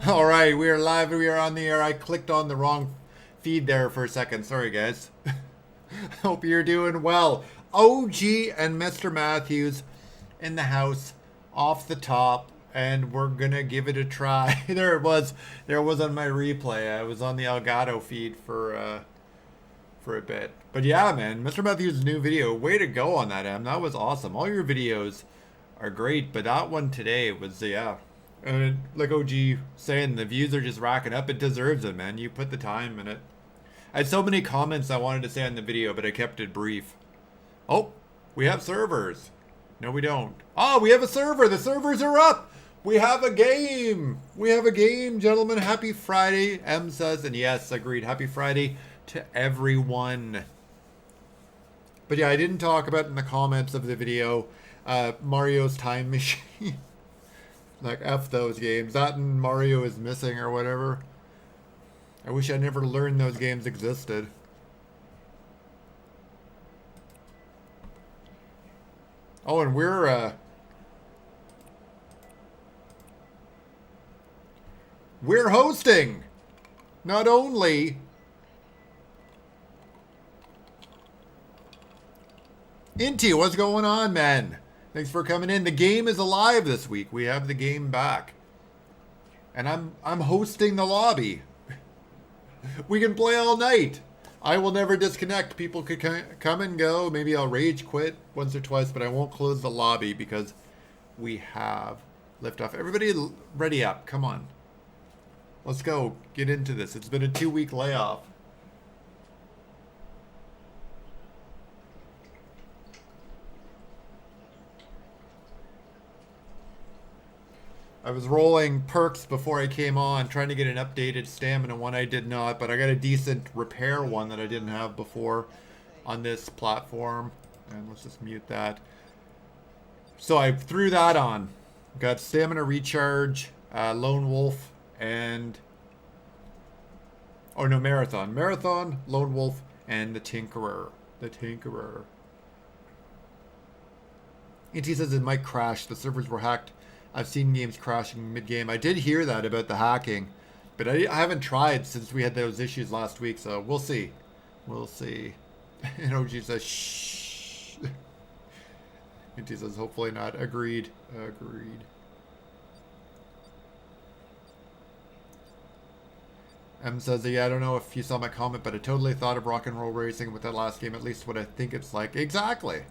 All right, we are live. We are on the air. I clicked on the wrong feed there for a second. Sorry, guys. Hope you're doing well. OG and Mr. Matthews in the house, off the top, and we're gonna give it a try. There it was. There it was on my replay. I was on the Elgato feed for a bit. But yeah, man, Mr. Matthews' new video. Way to go on that, Em. That was awesome. All your videos are great, but that one today was yeah. And like OG saying, the views are just racking up. It deserves it, man. You put the time in it. I had so many comments I wanted to say on the video, but I kept it brief. Oh, we have servers. No, we don't. Oh, we have a server. The servers are up. We have a game. We have a game, gentlemen. Happy Friday, M says. And yes, agreed. Happy Friday to everyone. But yeah, I didn't talk about in the comments of the video Mario's Time Machine. Like, F those games. That and Mario is Missing or whatever. I wish I never learned those games existed. Oh, and we're hosting. Not only Inti, what's going on, man? Thanks for coming in. The game is alive this week. We have the game back. And I'm hosting the lobby. We can play all night. I will never disconnect. People could come and go. Maybe I'll rage quit once or twice, but I won't close the lobby because we have liftoff. Everybody ready up. Come on. Let's go. Get into this. It's been a 2-week layoff. I was rolling perks before I came on, trying to get an updated stamina one. I did not, but I got a decent repair one that I didn't have before on this platform. And let's just mute that. So I threw that on. Got stamina recharge, Lone Wolf, and... Oh no, Marathon. Marathon, Lone Wolf, and the Tinkerer. The Tinkerer. ET says it might crash. The servers were hacked. I've seen games crashing mid-game. I did hear that about the hacking, but I haven't tried since we had those issues last week, so we'll see. We'll see. And OG says, shh. And he says, hopefully not. Agreed. Agreed. M says, yeah, I don't know if you saw my comment, but I totally thought of Rock and Roll Racing with that last game, at least what I think it's like. Exactly.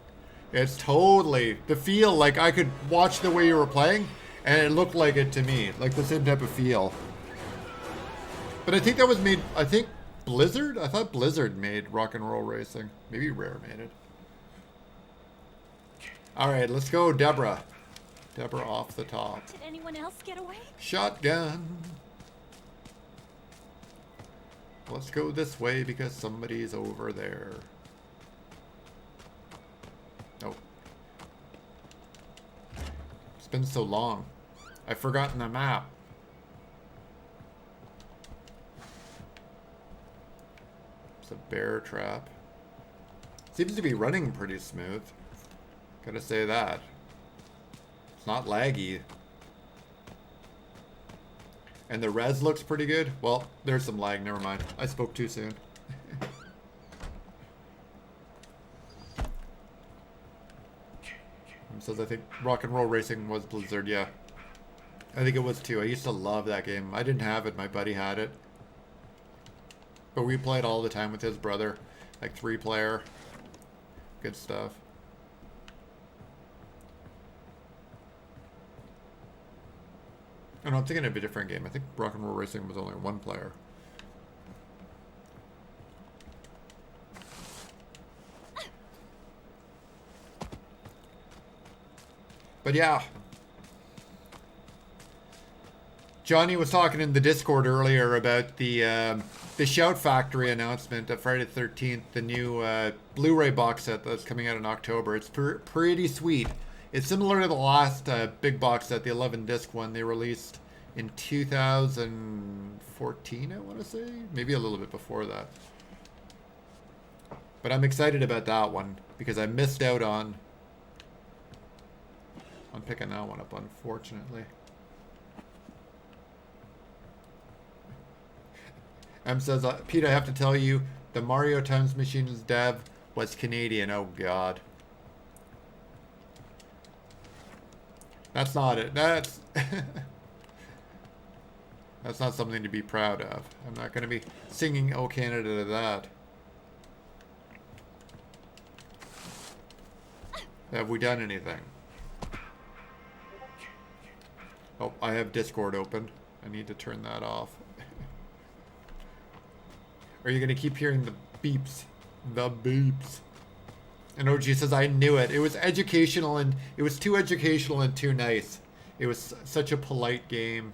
It's totally the feel, like I could watch the way you were playing and it looked like it to me, like the same type of feel. But I think that was made, I think Blizzard? I thought Blizzard made Rock and Roll Racing. Maybe Rare made it. Alright, let's go, Deborah. Deborah off the top. Did anyone else get away? Shotgun. Let's go this way because somebody's over there. Oh. It's been so long. I've forgotten the map. It's a bear trap. Seems to be running pretty smooth. Gotta say that. It's not laggy. And the res looks pretty good. Well, there's some lag. Never mind. I spoke too soon. Says I think Rock and Roll Racing was Blizzard, yeah. I think it was too. I used to love that game. I didn't have it, my buddy had it. But we played all the time with his brother. Like 3-player. Good stuff. Oh no, I'm thinking of a different game. I think Rock and Roll Racing was only 1 player. But yeah. Johnny was talking in the Discord earlier about the Shout Factory announcement of Friday the 13th, the new Blu-ray box set that's coming out in October. It's pretty sweet. It's similar to the last big box set, the 11-disc one they released in 2014, I want to say. Maybe a little bit before that. But I'm excited about that one because I missed out on picking that one up, unfortunately. M says, Pete, I have to tell you, the Mario Times Machine's dev was Canadian. Oh, God. That's not it. That's... That's not something to be proud of. I'm not going to be singing "Oh Canada" to that. Have we done anything? Oh, I have Discord open. I need to turn that off. Are you going to keep hearing the beeps? The beeps. And OG says, I knew it. It was educational and it was too educational and too nice. It was such a polite game.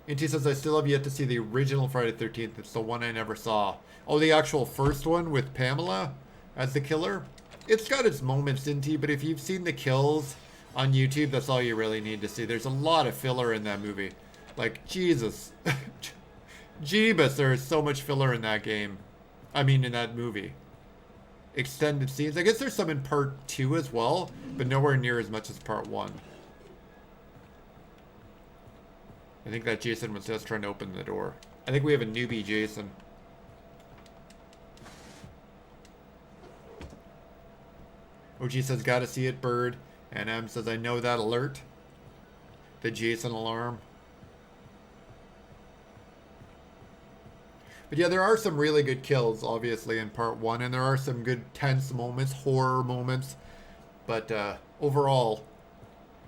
And he says, I still have yet to see the original Friday the 13th. It's the one I never saw. Oh, the actual first one with Pamela as the killer? It's got its moments, Inti, but if you've seen the kills on YouTube, that's all you really need to see. There's a lot of filler in that movie. Like, Jesus. Jeebus, there is so much filler in that game. I mean, in that movie. Extended scenes. I guess there's some in part 2 as well, but nowhere near as much as part 1. I think that Jason was just trying to open the door. I think we have a newbie Jason. OG says, gotta see it, bird. And M says, I know that alert. The Jason alarm. But yeah, there are some really good kills, obviously, in part 1. And there are some good tense moments, horror moments. But overall,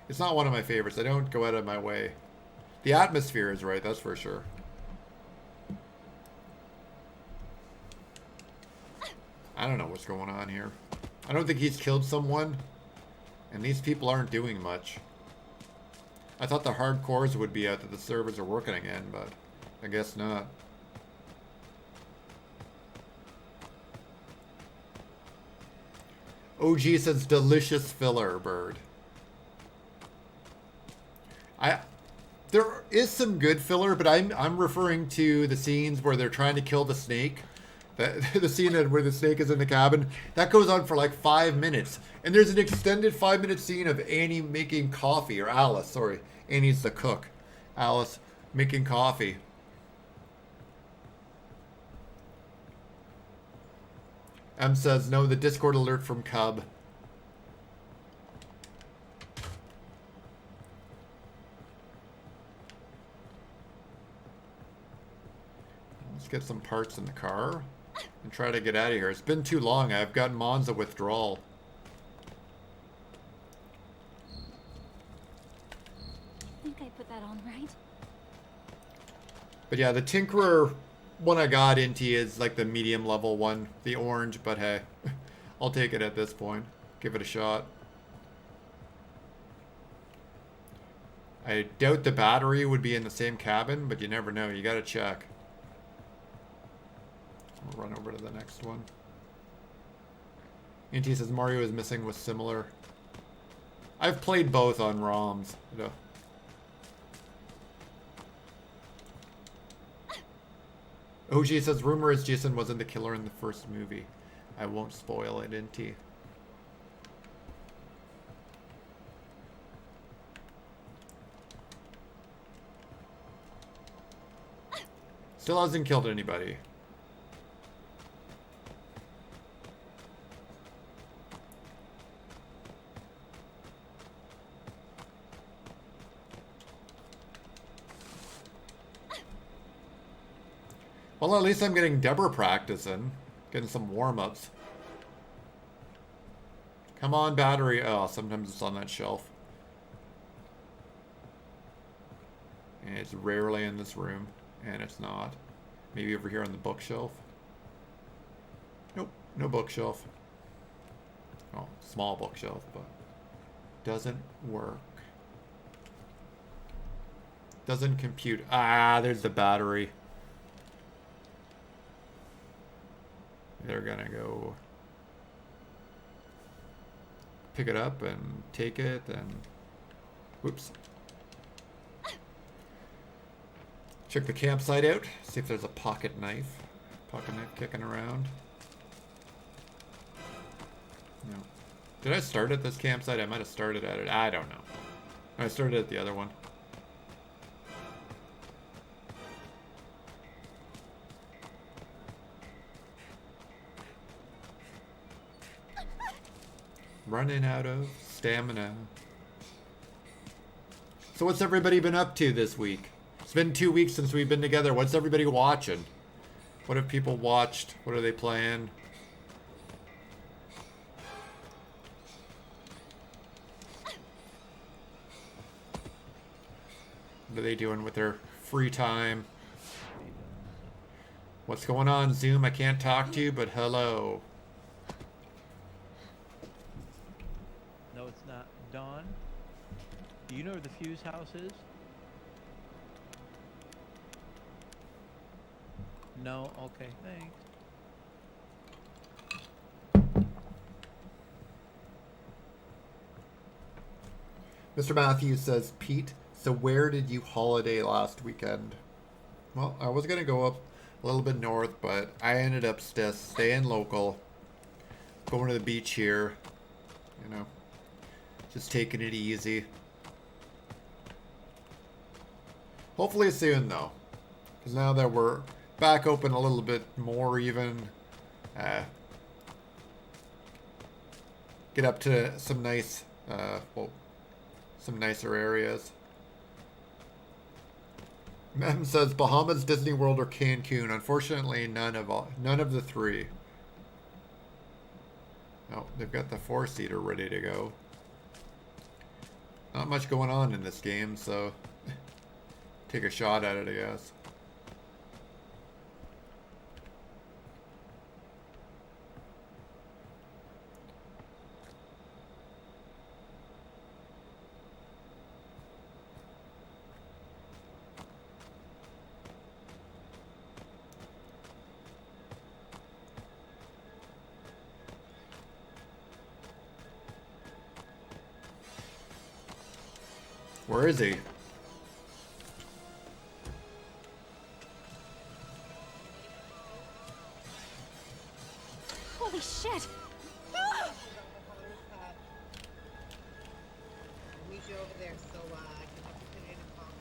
it's not one of my favorites. I don't go out of my way. The atmosphere is right, that's for sure. I don't know what's going on here. I don't think he's killed someone. And these people aren't doing much. I thought the hardcores would be out that the servers are working again, but I guess not. OG says delicious filler, bird. There is some good filler, but I'm referring to the scenes where they're trying to kill the snake. The scene where the snake is in the cabin. That goes on for like 5 minutes. And there's an extended 5-minute scene of Annie making coffee. Or Alice, sorry. Annie's the cook. Alice making coffee. M says, no, the Discord alert from Cub. Let's get some parts in the car and try to get out of here. It's been too long. I've got Monza withdrawal. I think I put that on right. But yeah, the Tinkerer one I got into is like the medium level one, the orange, but hey, I'll take it at this point. Give it a shot. I doubt the battery would be in the same cabin, but you never know. You gotta check. We'll run over to the next one. NT says Mario is missing was similar. I've played both on ROMs. OG says rumor is Jason wasn't the killer in the first movie. I won't spoil it, NT. Still hasn't killed anybody. Well, at least I'm getting Deborah practicing. Getting some warm-ups. Come on, battery. Oh, sometimes it's on that shelf. And it's rarely in this room. And it's not. Maybe over here on the bookshelf. Nope, no bookshelf. Oh, small bookshelf, but doesn't work. Doesn't compute. Ah, there's the battery. They're gonna go pick it up and take it and whoops. Check the campsite out, see if there's a pocket knife. Pocket knife kicking around. No. Did I start at this campsite? I might have started at it. I don't know. I started at the other one. Running out of stamina. So what's everybody been up to this week? It's been 2 weeks since we've been together. What's everybody watching? What have people watched? What are they playing? What are they doing with their free time? What's going on, Zoom? I can't talk to you, but hello. No, it's not. Dawn, do you know where the fuse house is? No? Okay, thanks. Mr. Matthews says, Pete, so where did you holiday last weekend? Well, I was going to go up a little bit north, but I ended up staying local. Going to the beach here. You know, just taking it easy. Hopefully soon, though. Because now that we're back open a little bit more even, get up to some nice, some nicer areas. Mem says Bahamas, Disney World, or Cancun. Unfortunately, none of the three. Oh, they've got the 4-seater ready to go. Not much going on in this game, so take a shot at it, I guess. Where is he? Holy shit! Meet you over there, so I can help you put it in a box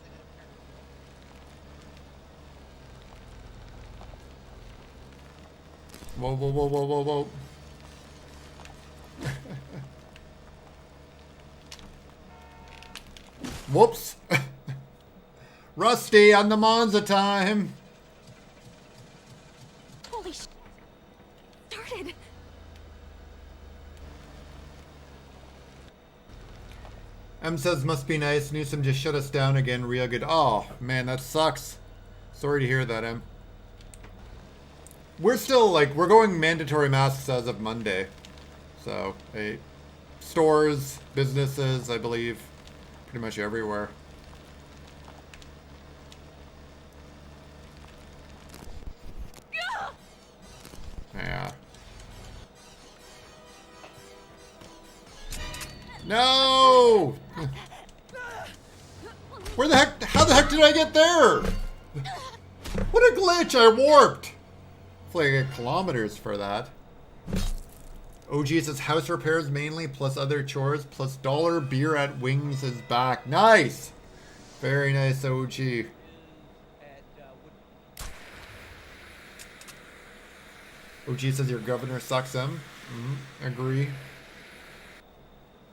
and Whoa, whoa, whoa, whoa, whoa, whoa. Whoops. Rusty on the Monza time. Holy shit! Started! M says must be nice. Newsom just shut us down again real good. Oh, man, that sucks. Sorry to hear that, M. We're still, we're going mandatory masks as of Monday. So, stores, businesses, I believe, pretty much everywhere. Yeah. No! Where the heck? How the heck did I get there? What a glitch! I warped! Hopefully I get kilometers for that. OG says house repairs mainly, plus other chores, plus dollar beer at Wings is back. Nice! Very nice, OG. OG says your governor sucks him. Agree.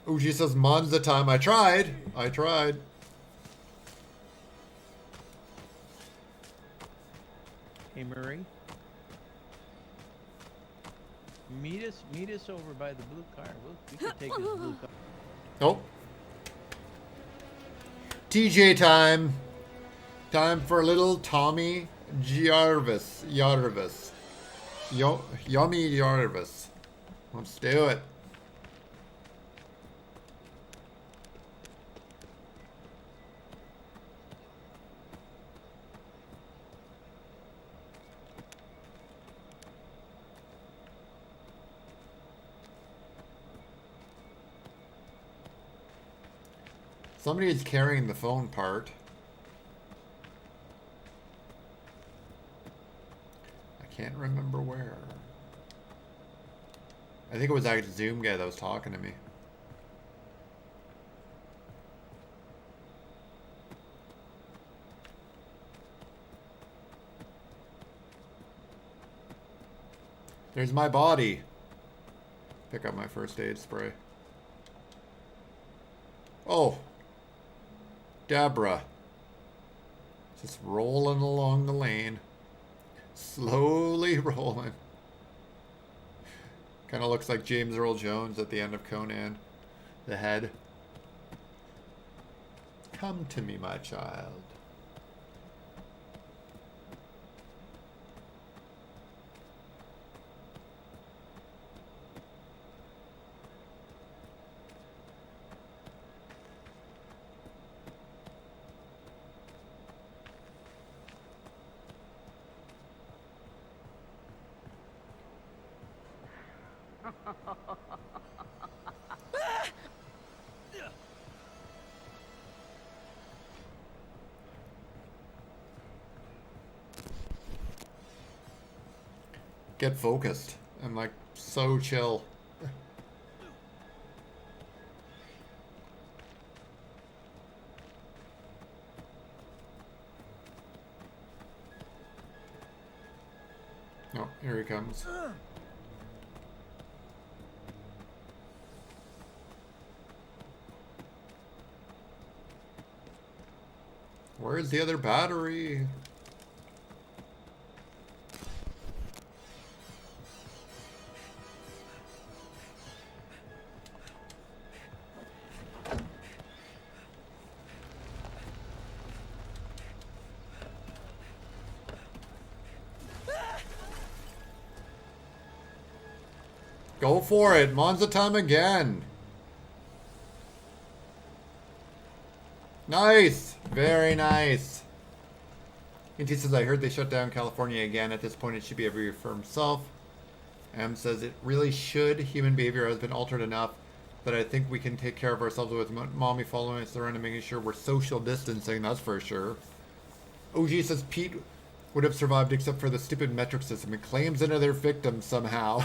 OG says Monza time. I tried. Hey, Murray. Meet us over by the blue car. We can take this blue car. Oh. TJ time. Time for little Tommy Jarvis. Yummy Jarvis. Let's do it. Somebody is carrying the phone part. I can't remember where. I think it was that Zoom guy that was talking to me. There's my body. Pick up my first aid spray. Oh, Deborah. Just rolling along the lane. Slowly rolling. Kind of looks like James Earl Jones at the end of Conan. The head. Come to me, my child. Get focused. I'm like so chill. Oh, here he comes. Where's the other battery? Go for it. Monza time again. Nice. Very nice. NT says, I heard they shut down California again. At this point, it should be every year for himself. M says, it really should. Human behavior has been altered enough that I think we can take care of ourselves with mommy following us around and making sure we're social distancing. That's for sure. OG says, Pete would have survived except for the stupid metric system. It claims another victim somehow.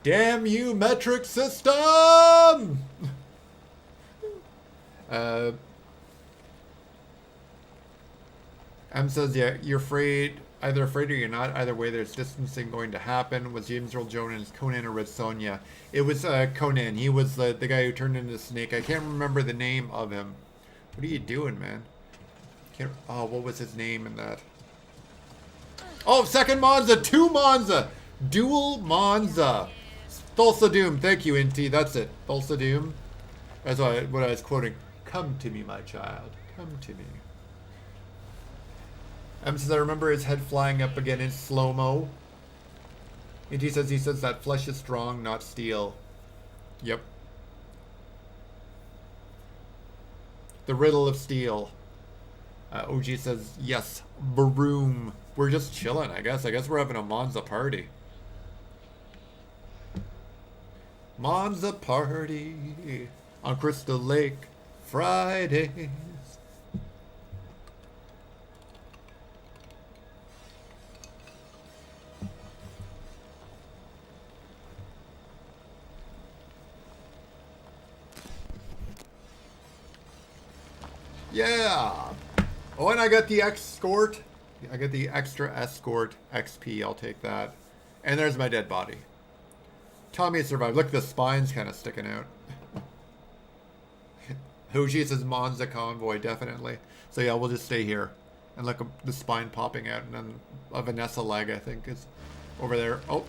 Damn you, metric system! M says, yeah, you're either afraid or you're not. Either way, there's distancing going to happen. Was James Earl Jones Conan or Red Sonja? It was Conan. He was the guy who turned into the snake. I can't remember the name of him. What are you doing, man? Oh, what was his name in that? Oh, second Monza! 2 Monza! Dual Monza! Thulsa Doom, thank you, NT. That's it. Thulsa Doom. That's what I was quoting. Come to me, my child. Come to me. M says, I remember his head flying up again in slow-mo. NT says, he says that flesh is strong, not steel. Yep. The riddle of steel. OG says, yes, broom. We're just chilling, I guess. I guess we're having a Monza party. Monza party on Crystal Lake Fridays. Yeah. Oh, and I got the escort. I got the extra escort XP. I'll take that. And there's my dead body. Tommy survived. Look, the spine's kind of sticking out. Hoji says Monza convoy, definitely. So yeah, we'll just stay here. And look, the spine popping out. And then a Vanessa leg, I think, is over there. Oh.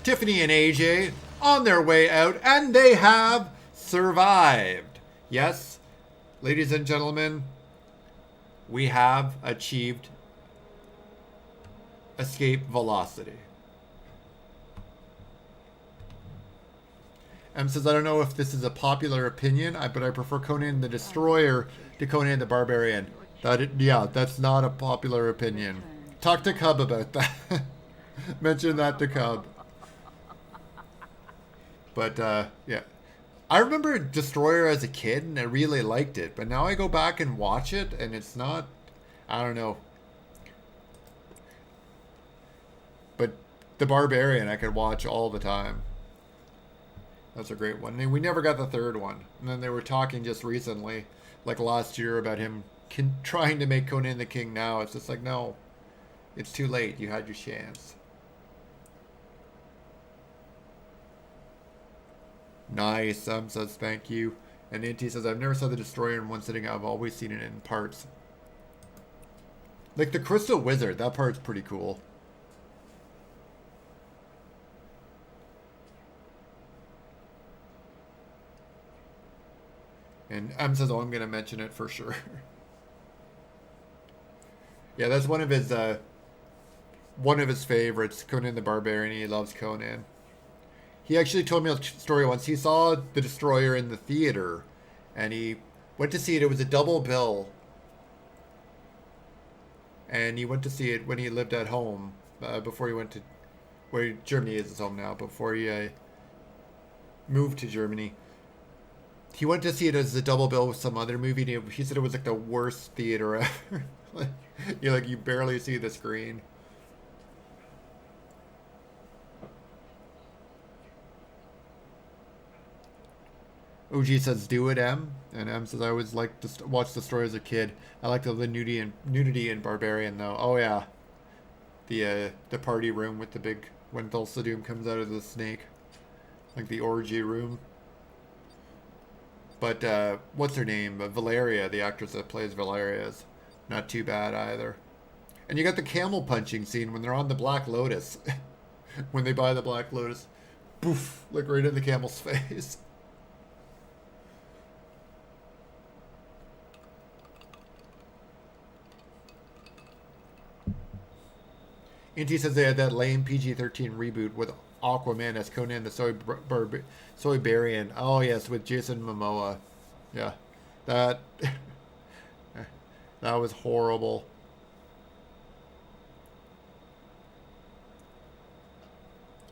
Tiffany and AJ on their way out. And they have survived. Yes, ladies and gentlemen, we have achieved escape velocity. M says, I don't know if this is a popular opinion, but I prefer Conan the Destroyer to Conan the Barbarian. Yeah, that's not a popular opinion. Talk to Cub about that. Mention that to Cub. But, yeah. I remember Destroyer as a kid, and I really liked it. But now I go back and watch it, and it's not... I don't know. But the Barbarian I could watch all the time. That's a great one. And we never got the third one. And then they were talking just recently, like last year, about him trying to make Conan the King now. It's just like, no. It's too late. You had your chance. Nice. Says thank you. And Inti says, I've never saw the Destroyer in one sitting. I've always seen it in parts. Like the Crystal Wizard, that part's pretty cool. And says, oh, I'm going to mention it for sure. Yeah, that's one of his favorites, Conan the Barbarian. He loves Conan. He actually told me a story once. He saw the Destroyer in the theater, and he went to see it. It was a double bill. And he went to see it when he lived at home, before he went to, where Germany is his home now, before he moved to Germany. He went to see it as a double bill with some other movie, and he said it was like the worst theater ever. You barely see the screen. OG says, do it, M. And M says, I always liked to watch the story as a kid. I liked the nudity in Barbarian, though. Oh, yeah. The party room with the big... When Thulsa Doom comes out of the snake. Like the orgy room. But, what's her name? Valeria, the actress that plays Valeria, is not too bad either. And you got the camel punching scene when they're on the Black Lotus. When they buy the Black Lotus. Poof! Like right in the camel's face. Inti says they had that lame PG-13 reboot with Aquaman as Conan the Soybarian. Oh, yes, with Jason Momoa. Yeah. That was horrible.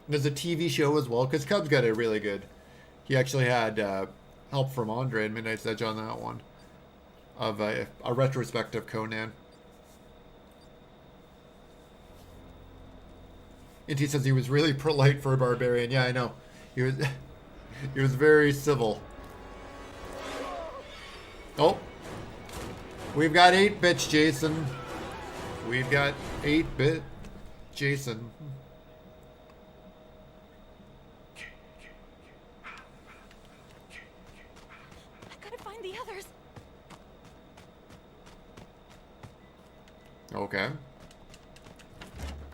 There's a TV show as well, because Cubs got it really good. He actually had help from Andre and Midnight's Edge on that one. Of a retrospective Conan. And he says he was really polite for a barbarian. Yeah, I know. He was very civil. Oh. We've got 8-bits, Jason. We've got 8-bit Jason. I gotta find the others. Okay.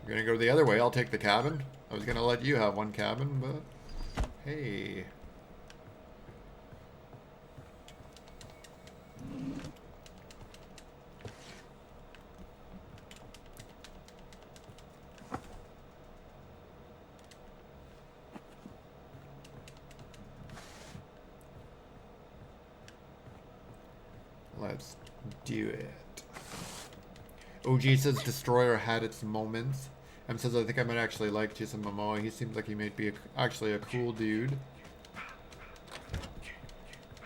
We're gonna go the other way. I'll take the cabin. I was gonna let you have one cabin, but hey. Let's do it. OG says Destroyer had its moments. M says I think I might actually like Jason Momoa. He seems like he might be actually a cool dude.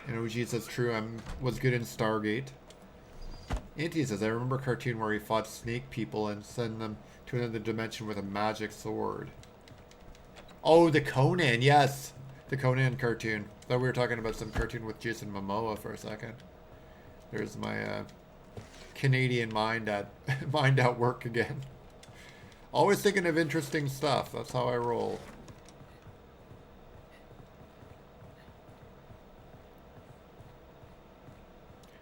And OG says true, was good in Stargate. Auntie says I remember a cartoon where he fought snake people and sent them to another dimension with a magic sword. Oh, the Conan, yes! The Conan cartoon. Thought we were talking about some cartoon with Jason Momoa for a second. There's my Canadian mind at work again. Always thinking of interesting stuff. That's how I roll.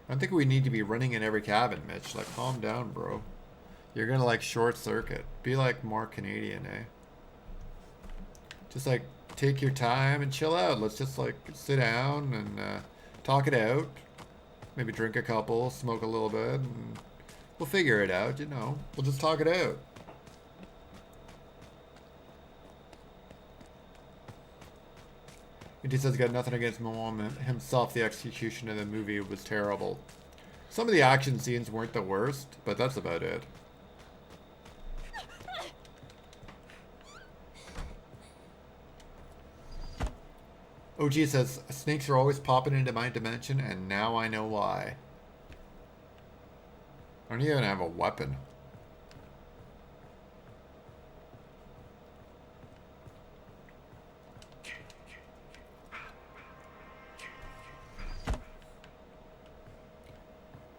I don't think we need to be running in every cabin, Mitch. Like, calm down, bro. You're gonna, like, short circuit. Be, like, more Canadian, eh? Just, like, take your time and chill out. Let's just, like, sit down and talk it out. Maybe drink a couple, smoke a little bit, and we'll figure it out, you know. We'll just talk it out. He says he's got nothing against Momoa himself. The execution of the movie was terrible. Some of the action scenes weren't the worst, but that's about it. OG says, snakes are always popping into my dimension, and now I know why. I don't even have a weapon.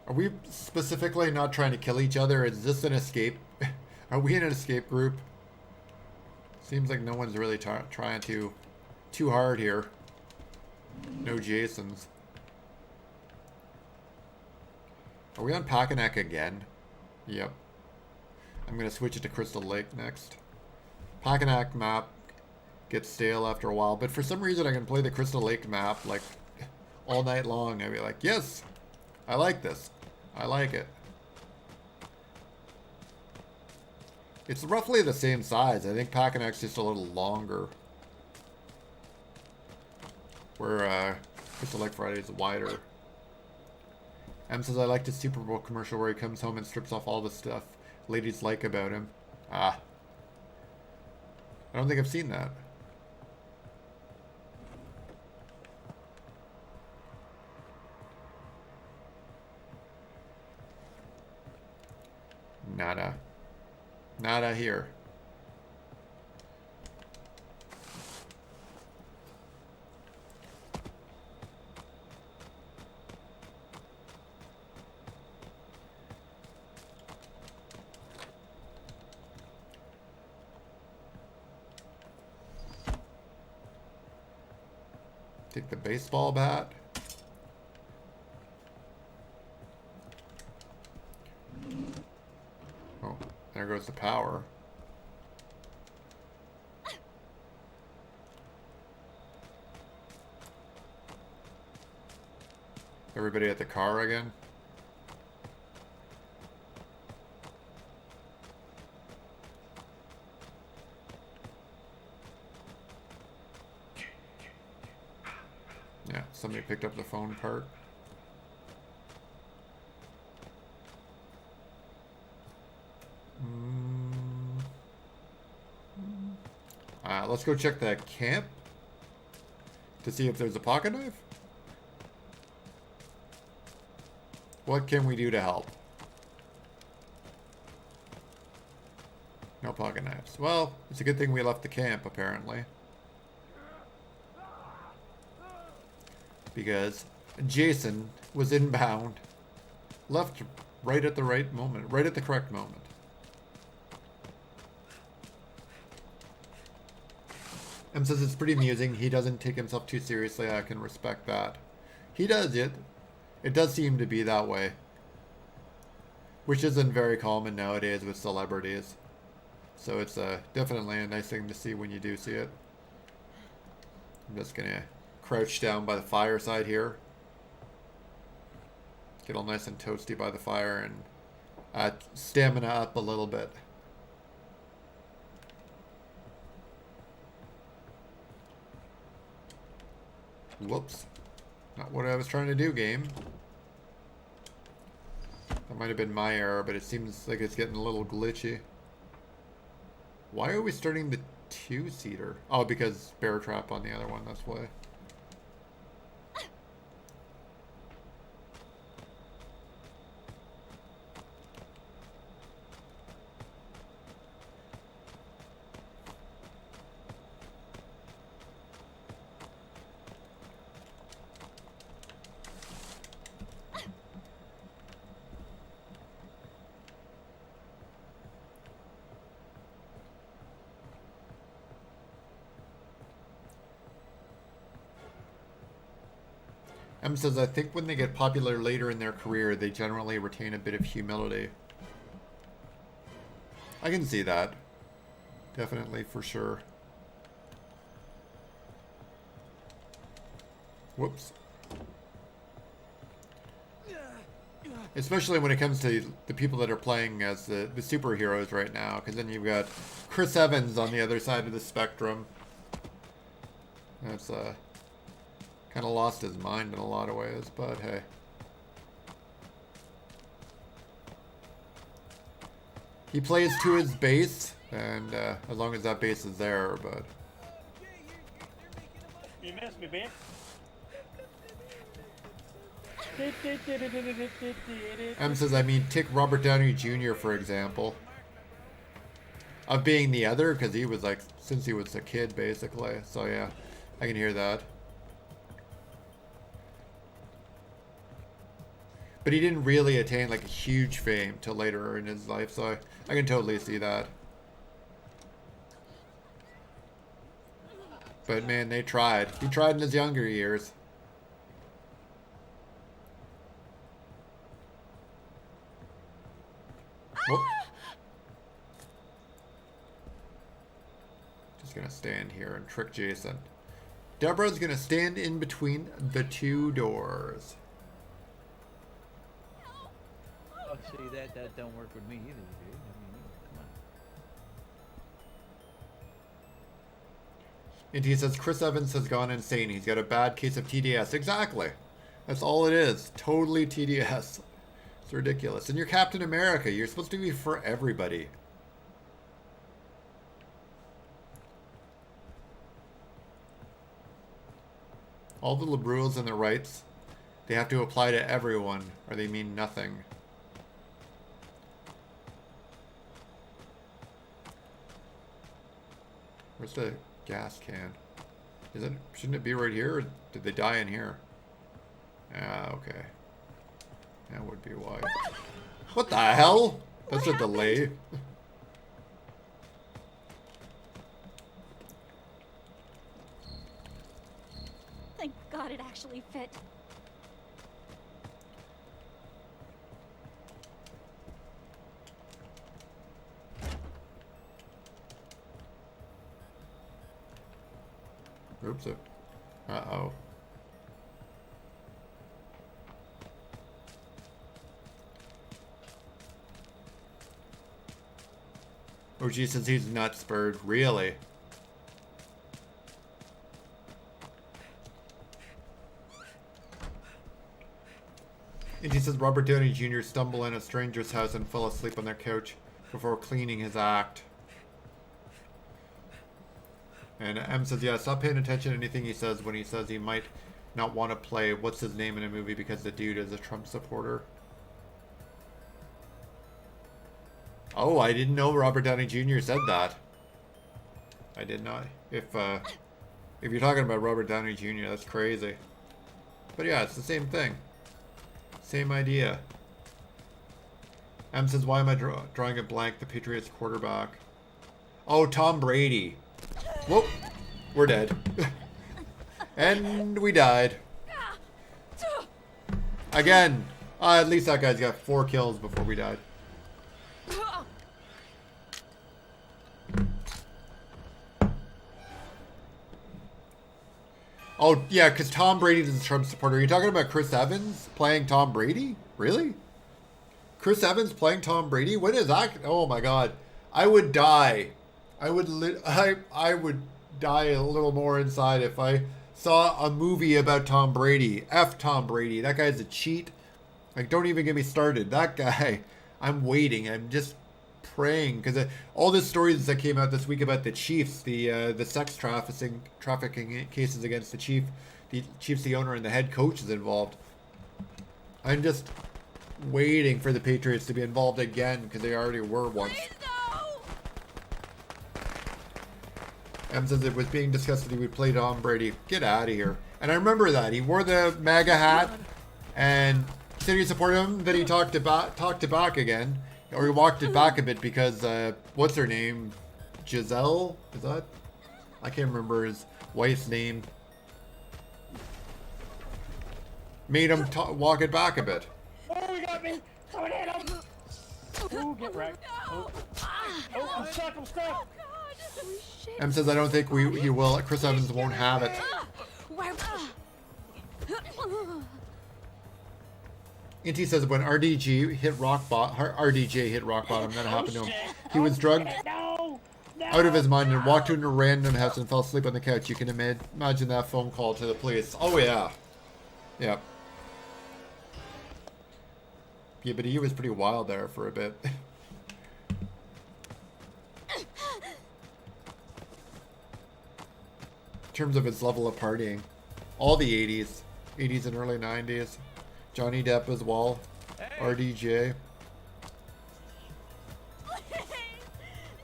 Are we specifically not trying to kill each other? Is this an escape? Are we in an escape group? Seems like no one's really trying too hard here. No Jasons. Are we on Packanack again? Yep. I'm gonna switch it to Crystal Lake next. Packanack map gets stale after a while, but for some reason I can play the Crystal Lake map like all night long. I'd be like, yes, I like this. I like it. It's roughly the same size. I think Packanack's just a little longer. Where Crystal Lake Friday is wider. M says, I liked his Super Bowl commercial where he comes home and strips off all the stuff ladies like about him. Ah. I don't think I've seen that. Nada. Nada here. Take the baseball bat. Oh, there goes the power. Everybody at the car again? Yeah, somebody picked up the phone part. Let's go check that camp to see if there's a pocket knife. What can we do to help? No pocket knives. Well, it's a good thing we left the camp, apparently. Because Jason was inbound. Left right at the right moment. Right at the correct moment. M says it's pretty amusing. He doesn't take himself too seriously. I can respect that. He does it. It does seem to be that way. Which isn't very common nowadays with celebrities. So it's definitely a nice thing to see when you do see it. I'm just going to crouch down by the fireside here. Get all nice and toasty by the fire and stamina up a little bit. Whoops. Not what I was trying to do, game. That might have been my error, but it seems like it's getting a little glitchy. Why are we starting the two-seater? Oh, because bear trap on the other one, that's why. M says, I think when they get popular later in their career, they generally retain a bit of humility. I can see that. Definitely, for sure. Whoops. Especially when it comes to the people that are playing as the superheroes right now, because then you've got Chris Evans on the other side of the spectrum. That's kind of lost his mind in a lot of ways, but hey. He plays to his base, and as long as that base is there, but... You missed me, man. M says, I mean, take Robert Downey Jr., for example. Of being the other, because he was like, since he was a kid, basically. So yeah, I can hear that. But he didn't really attain like a huge fame till later in his life, so I can totally see that. But man, they tried. He tried in his younger years. stand here and trick Jason. Deborah's gonna stand in between the two doors. Oh, see, that don't work with me either, dude. I mean, come on. And he says Chris Evans has gone insane. He's got a bad case of TDS. Exactly. That's all it is. Totally TDS. It's ridiculous. And you're Captain America. You're supposed to be for everybody. All the liberals and the rights, they have to apply to everyone or they mean nothing. Where's the gas can? Shouldn't it be right here, or did they die in here? Ah, okay. That would be why. What the hell? That's a delay. Thank God it actually fit. Oops. Uh-oh. Oh, gee, since he's not spurred. Really? And he says Robert Downey Jr. stumbled in a stranger's house and fell asleep on their couch before cleaning his act. And M says, yeah, stop paying attention to anything he says when he says he might not want to play what's his name in a movie because the dude is a Trump supporter. Oh, I didn't know Robert Downey Jr. said that. I did not. If you're talking about Robert Downey Jr., that's crazy. But yeah, it's the same thing. Same idea. M says, why am I drawing a blank? The Patriots quarterback. Oh, Tom Brady. Whoop. We're dead. And we died. Again. At least that guy's got 4 kills before we died. Oh, yeah, because Tom Brady's a Trump supporter. Are you talking about Chris Evans playing Tom Brady? Really? Chris Evans playing Tom Brady? When is that? Oh, my God. I would die. I would die a little more inside if I saw a movie about Tom Brady. F Tom Brady. That guy's a cheat. Like, don't even get me started. That guy, I'm waiting. I'm just praying because all the stories that came out this week about the Chiefs, the sex trafficking cases against the Chiefs, the owner and the head coach is involved. I'm just waiting for the Patriots to be involved again because they already were once. Em says it was being discussed that he would play Tom Brady. Get out of here. And I remember that. He wore the MAGA hat and said he supported him. Then he talked it back again. Or he walked it back a bit because, what's her name? Giselle? Is that? I can't remember his wife's name. Made him walk it back a bit. Oh, he got me! Someone hit him! Oh, get wrecked. Oh, I'm stuck, I'm stuck! Em says, I don't think he will. Chris Evans won't have it. And he says when RDJ hit rock bottom, that happened to him. He was drugged out of his mind and walked into a random house and fell asleep on the couch. You can imagine that phone call to the police. Oh, yeah. Yeah. Yeah, but he was pretty wild there for a bit. In terms of his level of partying. All the 80s and early 90s. Johnny Depp as well. Hey. RDJ.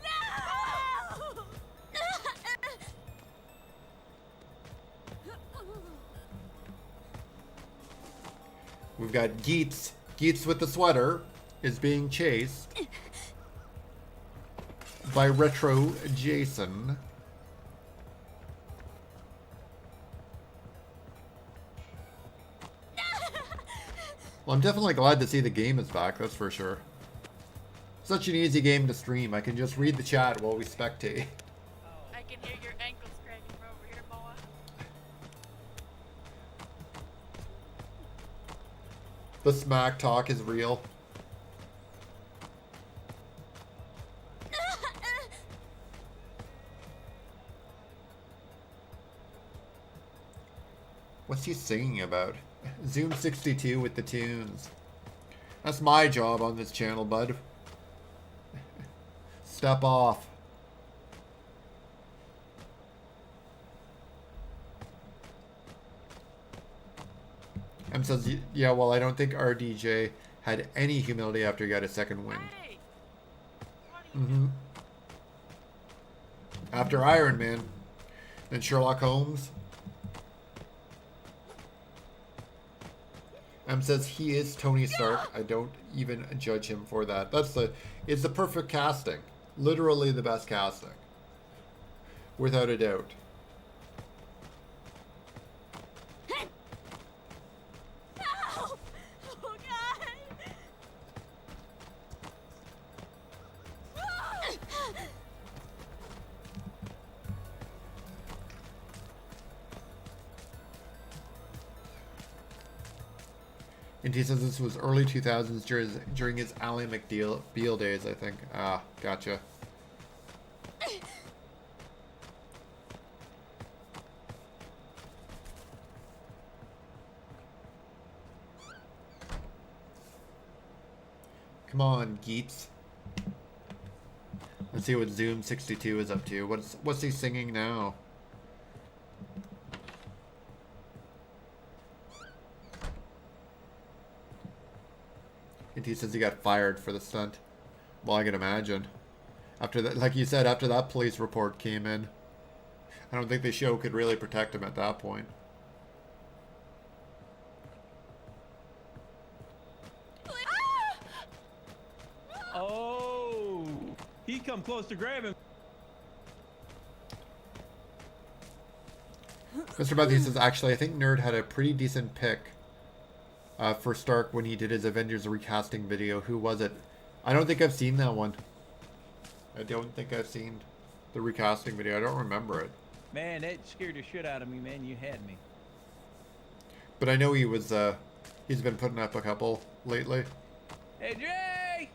No! We've got Geets. Geets with the sweater is being chased by Retro Jason. Well, I'm definitely glad to see the game is back, that's for sure. Such an easy game to stream. I can just read the chat while we spectate. I can hear your The smack talk is real. What's he singing about? Zoom 62 with the tunes. That's my job on this channel, bud. Step off. M says, yeah, well, I don't think RDJ had any humility after he got a second win. After Iron Man. Then Sherlock Holmes. M says he is Tony Stark. I don't even judge him for that. It's the perfect casting. Literally the best casting. Without a doubt. Oh, God. And he says this was early 2000s during his Ally McBeal days, I think. Ah, gotcha. Come on, Geets. Let's see what Zoom 62 is up to. What's he singing now? And he says he got fired for the stunt. Well, I can imagine. After that, like you said, after that police report came in, I don't think the show could really protect him at that point. Oh, he come close to grab him. Mr. Matthews says, actually, I think Nerd had a pretty decent pick for Stark when he did his Avengers recasting video. Who was it? I don't think I've seen that one. I don't think I've seen the recasting video. I don't remember it. Man, that scared the shit out of me, man. You had me. But I know he was, he's been putting up a couple lately. Hey, Jay!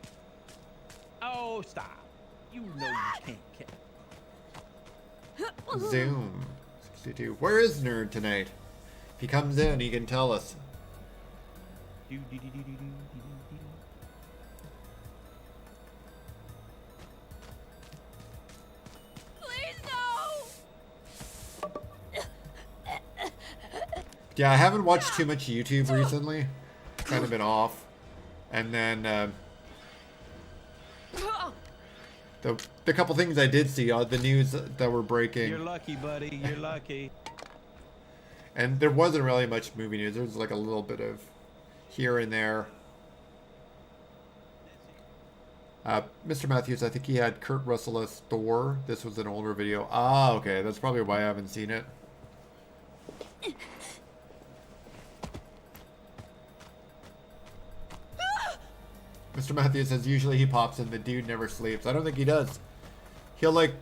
Oh, stop. You know you can't catch. Zoom 62. Where is Nerd tonight? If he comes in, he can tell us. Please, no! Yeah, I haven't watched too much YouTube recently. Kind of been off. And then the couple things I did see, the news that were breaking. You're lucky, buddy. You're lucky. And there wasn't really much movie news. There was like a little bit of here and there. Mr. Matthews, I think he had Kurt Russell as Thor. This was an older video. Ah, okay. That's probably why I haven't seen it. Mr. Matthews says usually he pops in. The dude never sleeps. I don't think he does. He'll like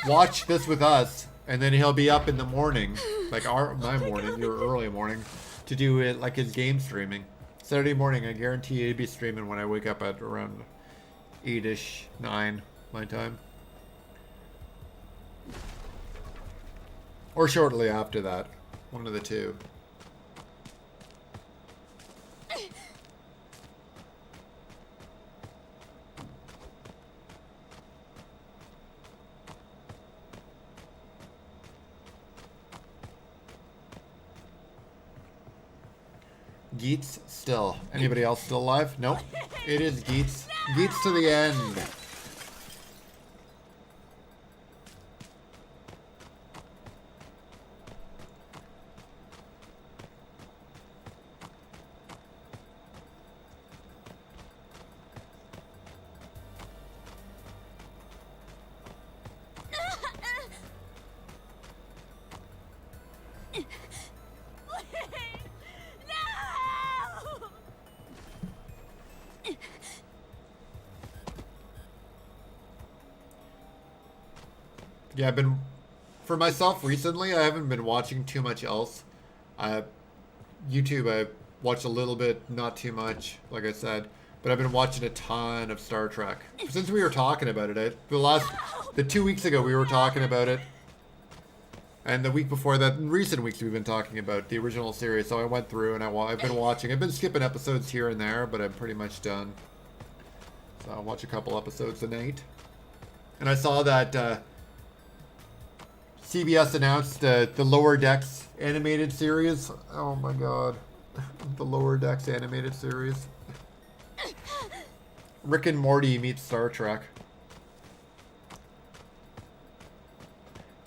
watch this with us, and then he'll be up in the morning, like my morning, your early morning, to do it like his game streaming. Saturday morning, I guarantee he'd be streaming when I wake up at around 8-ish, 9 my time. Or shortly after that. One of the two. Geets still. Anybody else still alive? Nope. It is Geets. Geets to the end. Yeah, I've been, for myself recently, I haven't been watching too much else. YouTube, Watched a little bit, not too much, like I said. But I've been watching a ton of Star Trek. Since we were talking about it, the 2 weeks ago we were talking about it. And the week before that, in recent weeks, we've been talking about the original series. So I went through and I've been watching. I've been skipping episodes here and there, but I'm pretty much done. So I'll watch a couple episodes a night. And I saw that CBS announced the Lower Decks animated series. Oh my god. The Lower Decks animated series. Rick and Morty meets Star Trek.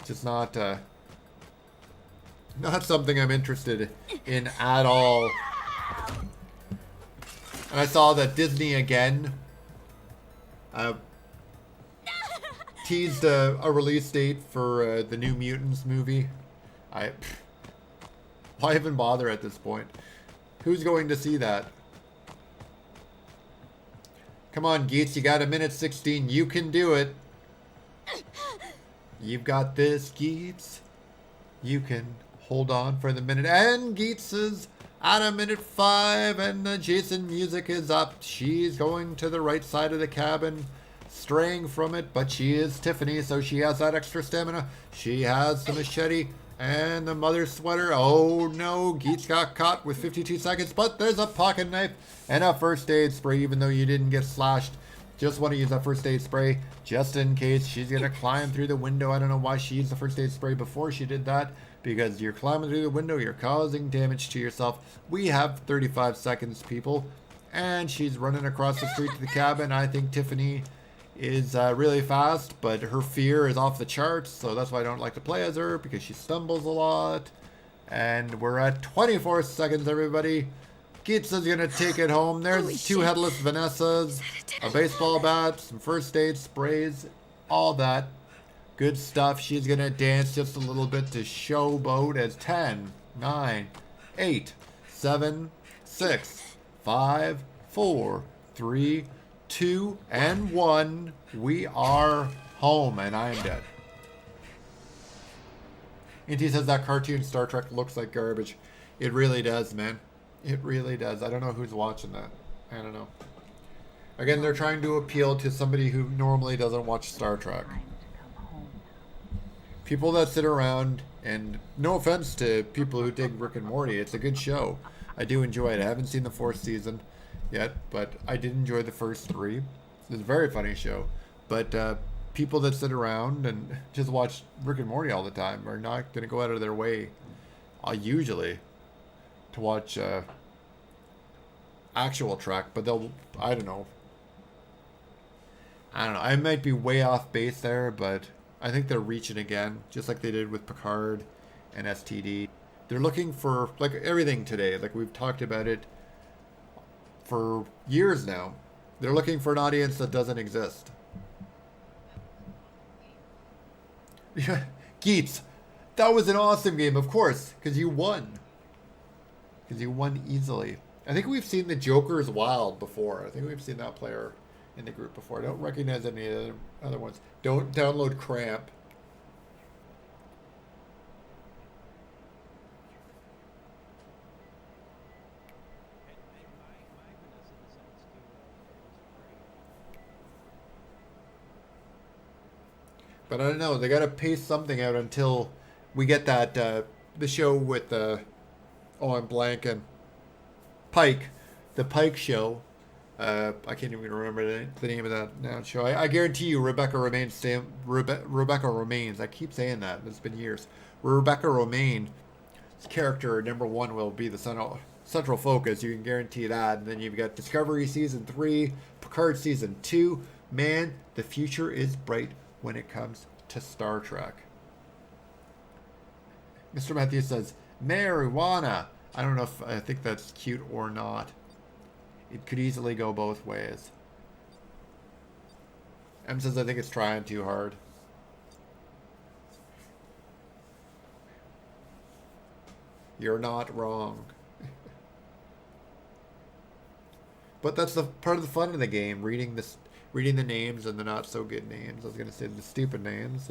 Just not something I'm interested in at all. And I saw that Disney again teased a release date for the New Mutants movie. Why even bother at this point? Who's going to see that? Come on, Geets, you got a minute 16. You can do it. You've got this, Geets. You can hold on for the minute. And Geets is at a minute 5, and the Jason music is up. She's going to the right side of the cabin, straying from it, but she is Tiffany, so she has that extra stamina. She has the machete and the mother's sweater. Oh no, Geets got caught with 52 seconds, but there's a pocket knife and a first aid spray, even though you didn't get slashed. Just want to use that first aid spray just in case she's going to climb through the window. I don't know why she used the first aid spray before she did that, because you're climbing through the window, you're causing damage to yourself. We have 35 seconds, people, and she's running across the street to the cabin. I think Tiffany is really fast, but her fear is off the charts, so that's why I don't like to play as her, because she stumbles a lot. And we're at 24 seconds, everybody. Geets is gonna take it home. There's two headless Vanessas, a baseball bat, some first aid sprays, all that good stuff. She's gonna dance just a little bit to showboat as 10, 9, 8, 7, 6, 5, 4, 3, 2, and 1. We are home, and I am dead. Inti says that cartoon Star Trek looks like garbage. It really does, man. It really does. I don't know who's watching that. I don't know. Again, they're trying to appeal to somebody who normally doesn't watch Star Trek. People that sit around, and no offense to people who dig Rick and Morty, it's a good show. I do enjoy it. I haven't seen the 4th season yet, but I did enjoy the first 3. It's a very funny show. But people that sit around and just watch Rick and Morty all the time are not going to go out of their way, usually, to watch actual Trek. But they'll, I don't know. I might be way off base there, but I think they're reaching again, just like they did with Picard and STD. They're looking for, like everything today, like we've talked about it for years now. They're looking for an audience that doesn't exist. Yeah, Geets, that was an awesome game, of course, because you won. Because you won easily. I think we've seen the Joker's Wild before. I think we've seen that player in the group before. I don't recognize any other ones. Don't download Cramp. But I don't know. They got to pace something out until we get that the show with I'm blanking. Pike, the Pike show. I can't even remember the name of that now show. I guarantee you, Rebecca Romaine's. I keep saying that. It's been years. Rebecca Romaine's character #1 will be the central focus. You can guarantee that. And then you've got Discovery season 3, Picard season 2. Man, the future is bright when it comes to Star Trek. Mr. Matthews says, marijuana. I don't know if I think that's cute or not. It could easily go both ways. M says, I think it's trying too hard. You're not wrong. But that's the part of the fun of the game, reading the names and the not so good names. I was gonna say the stupid names,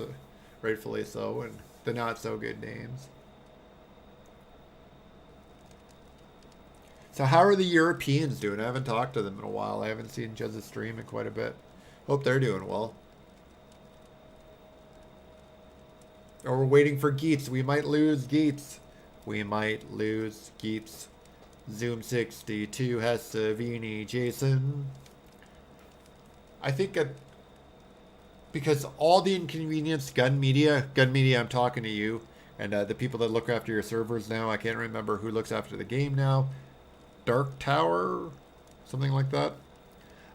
rightfully so, and the not so good names. So how are the Europeans doing? I haven't talked to them in a while. I haven't seen Jez's stream in quite a bit. Hope they're doing well. Or we're waiting for Geets. We might lose Geets. We might lose Geets. Zoom 62 has Savini, Jason. I think because all the inconvenience, Gun Media, I'm talking to you, and the people that look after your servers now, I can't remember who looks after the game now. Dark Tower, something like that.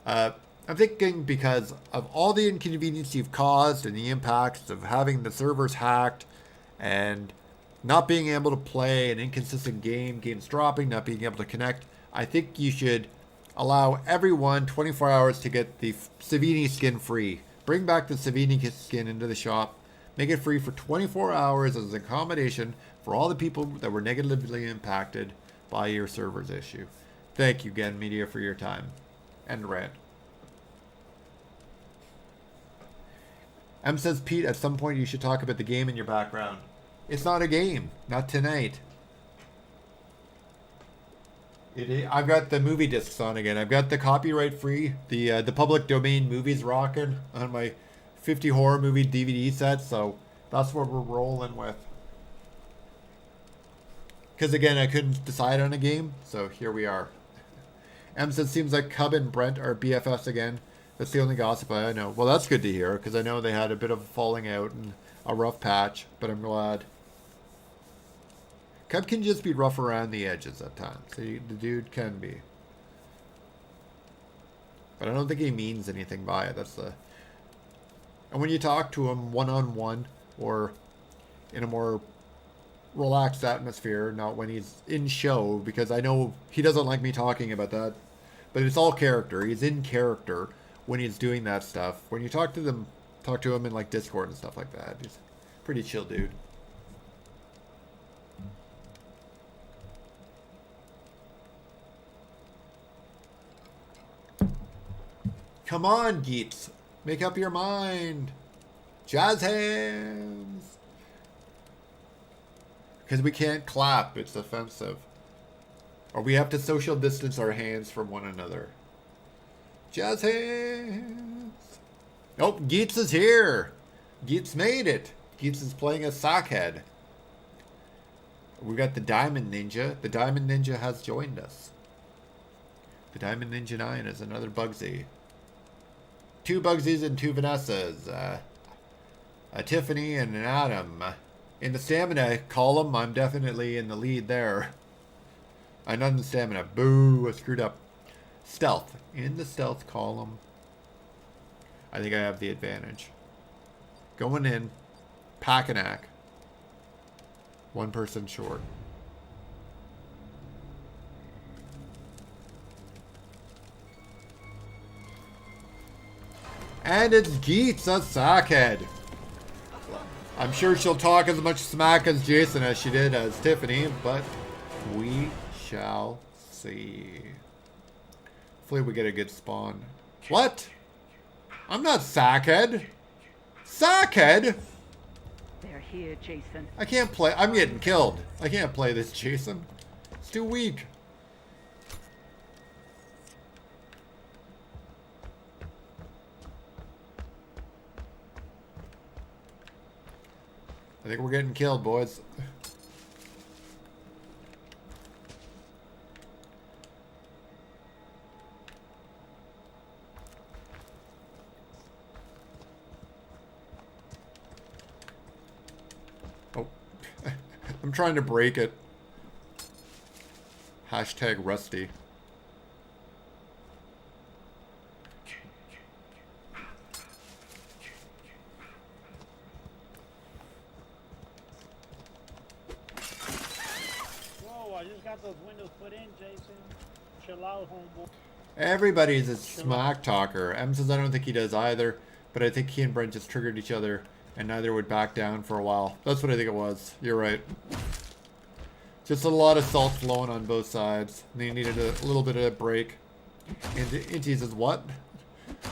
I'm thinking because of all the inconvenience you've caused and the impacts of having the servers hacked and not being able to play an inconsistent game, games dropping, not being able to connect, I think you should allow everyone 24 hours to get the Savini skin free. Bring back the Savini skin into the shop. Make it free for 24 hours as an accommodation for all the people that were negatively impacted by your server's issue. Thank you, Gen Media, for your time. End rant. M says, Pete, at some point you should talk about the game in your background. It's not a game. Not tonight. I've got the movie discs on again. I've got the copyright free, the public domain movies rocking on my 50 horror movie DVD set, so that's what we're rolling with. Because again, I couldn't decide on a game, so here we are. M says, seems like Cub and Brent are BFFs again. That's the only gossip I know. Well, that's good to hear, because I know they had a bit of a falling out and a rough patch, but I'm glad. Cub can just be rough around the edges at times. The dude can be. But I don't think he means anything by it. That's the... And when you talk to him one-on-one or in a more relaxed atmosphere, not when he's in show, because I know he doesn't like me talking about that, but it's all character. He's in character when he's doing that stuff. When you talk to him in like Discord and stuff like that, he's a pretty chill dude. Come on, Geets. Make up your mind. Jazz hands. Because we can't clap. It's offensive. Or we have to social distance our hands from one another. Jazz hands. Oh, Geets is here. Geets made it. Geets is playing a Sackhead. We got the Diamond Ninja. The Diamond Ninja has joined us. The Diamond Ninja 9 is another Bugsy. 2 Bugsies and 2 Vanessas. A Tiffany and an Adam. In the stamina column, I'm definitely in the lead there. I'm not in the stamina. Boo, I screwed up. Stealth. In the stealth column, I think I have the advantage. Going in. Packanack. 1 person short. And it's Geets, a Sackhead. I'm sure she'll talk as much smack as Jason as she did as Tiffany, but we shall see. Hopefully we get a good spawn. What? I'm not Sackhead. Sackhead? They're here, Jason. I can't play. I'm getting killed. I can't play this, Jason. It's too weak. I think we're getting killed, boys. Oh. I'm trying to break it. Hashtag Rusty. I just got those windows put in, Jason. Chill out, homeboy. Everybody's a smack talker. M says I don't think he does either, but I think he and Brent just triggered each other, and neither would back down for a while. That's what I think it was. You're right. Just a lot of salt flowing on both sides. They needed a little bit of a break. And Inti says, what?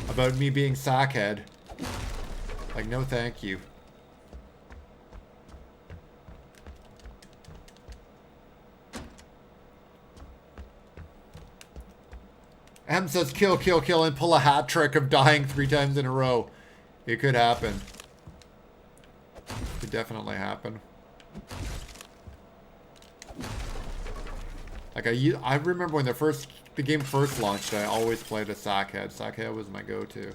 About me being Sackhead. Like, no thank you. M says kill, kill, kill, and pull a hat trick of dying 3 times in a row. It could happen. Could definitely happen. Like I remember when the game first launched, I always played a Sackhead. Sackhead was my go-to.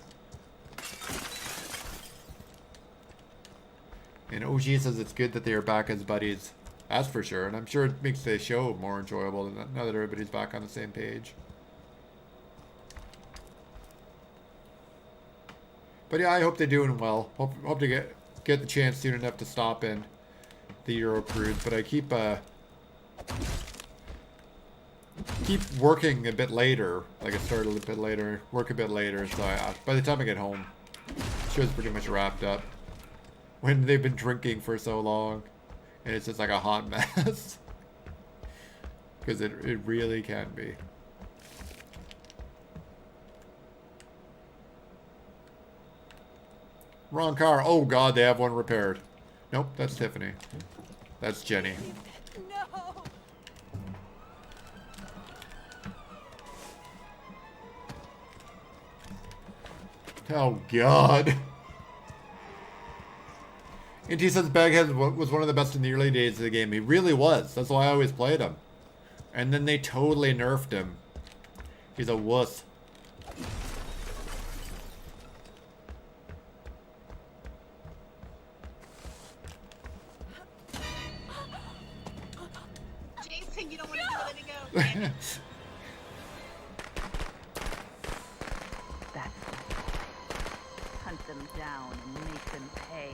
And OG says it's good that they are back as buddies. That's for sure. And I'm sure it makes the show more enjoyable now that everybody's back on the same page. But yeah, I hope they're doing well. Hope to get the chance soon enough to stop in the Euro Cruise. But I keep working a bit later. Like I start a little bit later, work a bit later. So by the time I get home, the show's pretty much wrapped up. When they've been drinking for so long, and it's just like a hot mess. Because it really can be. Wrong car. Oh god, they have one repaired. Nope, that's Tiffany. That's Jenny. No! Oh god. And he says Baghead was one of the best in the early days of the game. He really was. That's why I always played him. And then they totally nerfed him. He's a wuss. Jason, you don't want to let it go. Damn it. That's it. Hunt them down and make them pay.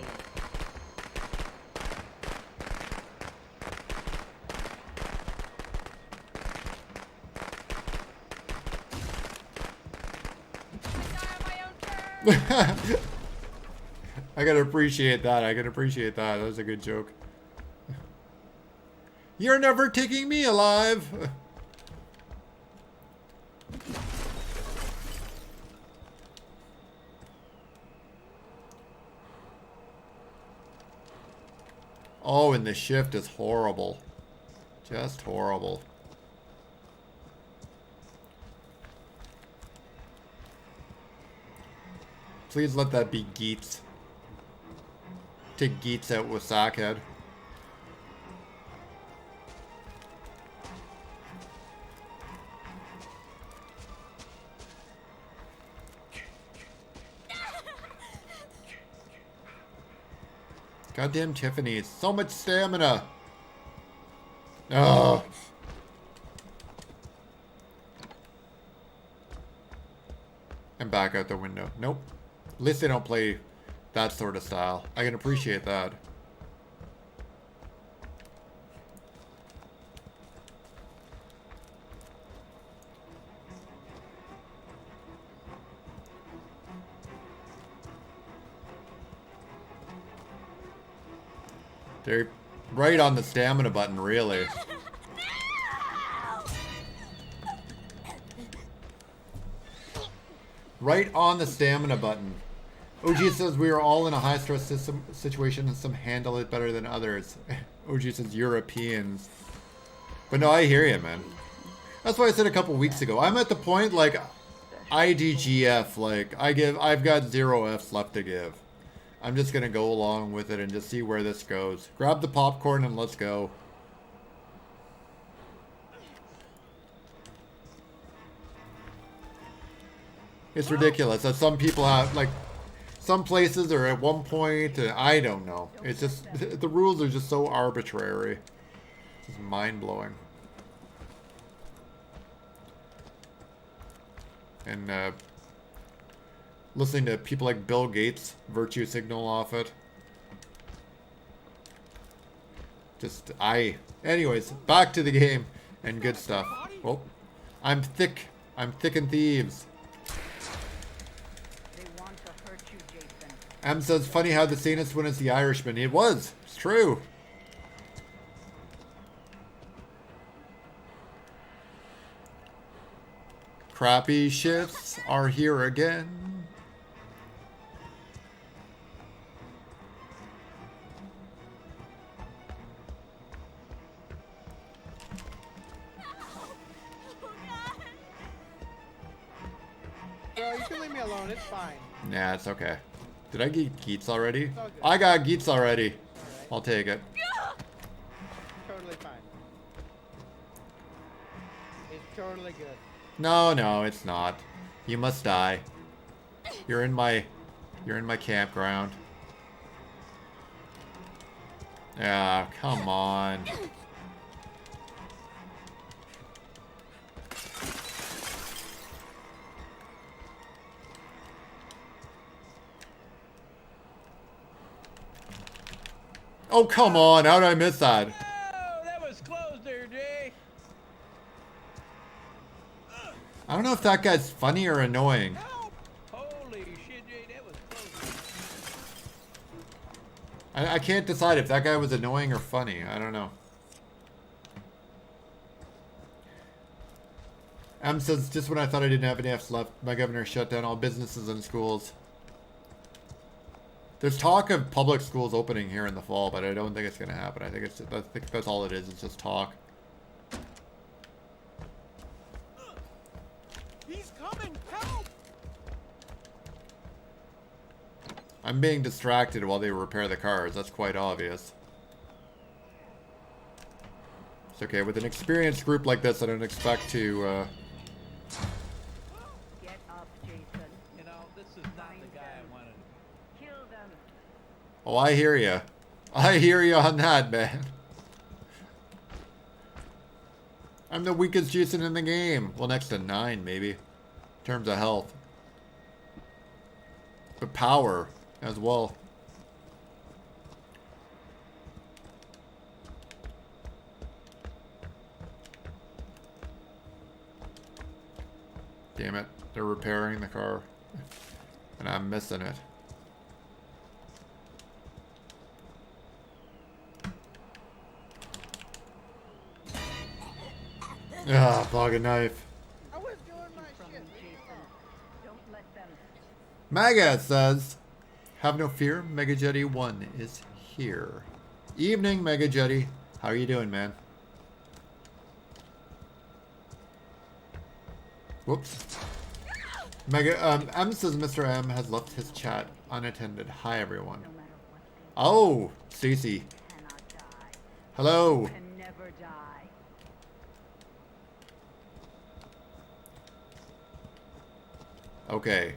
I gotta appreciate that. I can appreciate that. That was a good joke. You're never taking me alive. Oh, and the shift is horrible. Just horrible. Please let that be Geets. Take Geets out with Sackhead. Goddamn Tiffany, so much stamina. Oh. And back out the window. Nope. At least they don't play that sort of style. I can appreciate that. They're right on the stamina button, really. Right on the stamina button. OG says we are all in a high stress situation and some handle it better than others. OG says Europeans. But no, I hear you, man. That's why I said a couple weeks ago. I'm at the point like IDGF, like I've got 0 Fs left to give. I'm just gonna go along with it and just see where this goes. Grab the popcorn and let's go. It's ridiculous that some people have, like, some places are at one point, I don't know. It's just, the rules are just so arbitrary. It's mind-blowing. And, listening to people like Bill Gates virtue signal off it. Anyways, back to the game and good stuff. Oh, I'm thick in thieves. M says, funny how the sanest one is the Irishman. It was. It's true. Crappy shifts are here again. bro. You can leave me alone. It's fine. Nah, it's okay. Did I get Geets already? all good. I got Geets already. Alright. I'll take it. Totally fine. It's totally good. No, no, it's not. You must die. You're in my campground. Yeah, come on. Oh, come on. How did I miss that? Oh, that was close there, Jay. I don't know if that guy's funny or annoying. Help! Holy shit, Jay, that was close. I can't decide if that guy was annoying or funny. I don't know. M says, just when I thought I didn't have any Fs left, my governor shut down all businesses and schools. There's talk of public schools opening here in the fall, but I don't think it's going to happen. I think that's all it is. It's just talk. He's coming. Help! I'm being distracted while they repair the cars. That's quite obvious. It's okay. With an experienced group like this, I don't expect to... Get up, Jason. You know, this is not the guy I wanted. Kill them. Oh, I hear you. I hear you on that, man. I'm the weakest Jason in the game. Well, next to 9, maybe. In terms of health. But power as well. Damn it. They're repairing the car. And I'm missing it. Ah, pocket knife. I was doing my From shit. Jason. Don't let them. Maga says, have no fear, Mega Jetty 1 is here. Evening, Mega Jetty. How are you doing, man? Whoops. M says Mr. M has left his chat unattended. Hi, everyone. No matter what Oh, Stacy. they cannot die. Hello. Can never die. Okay.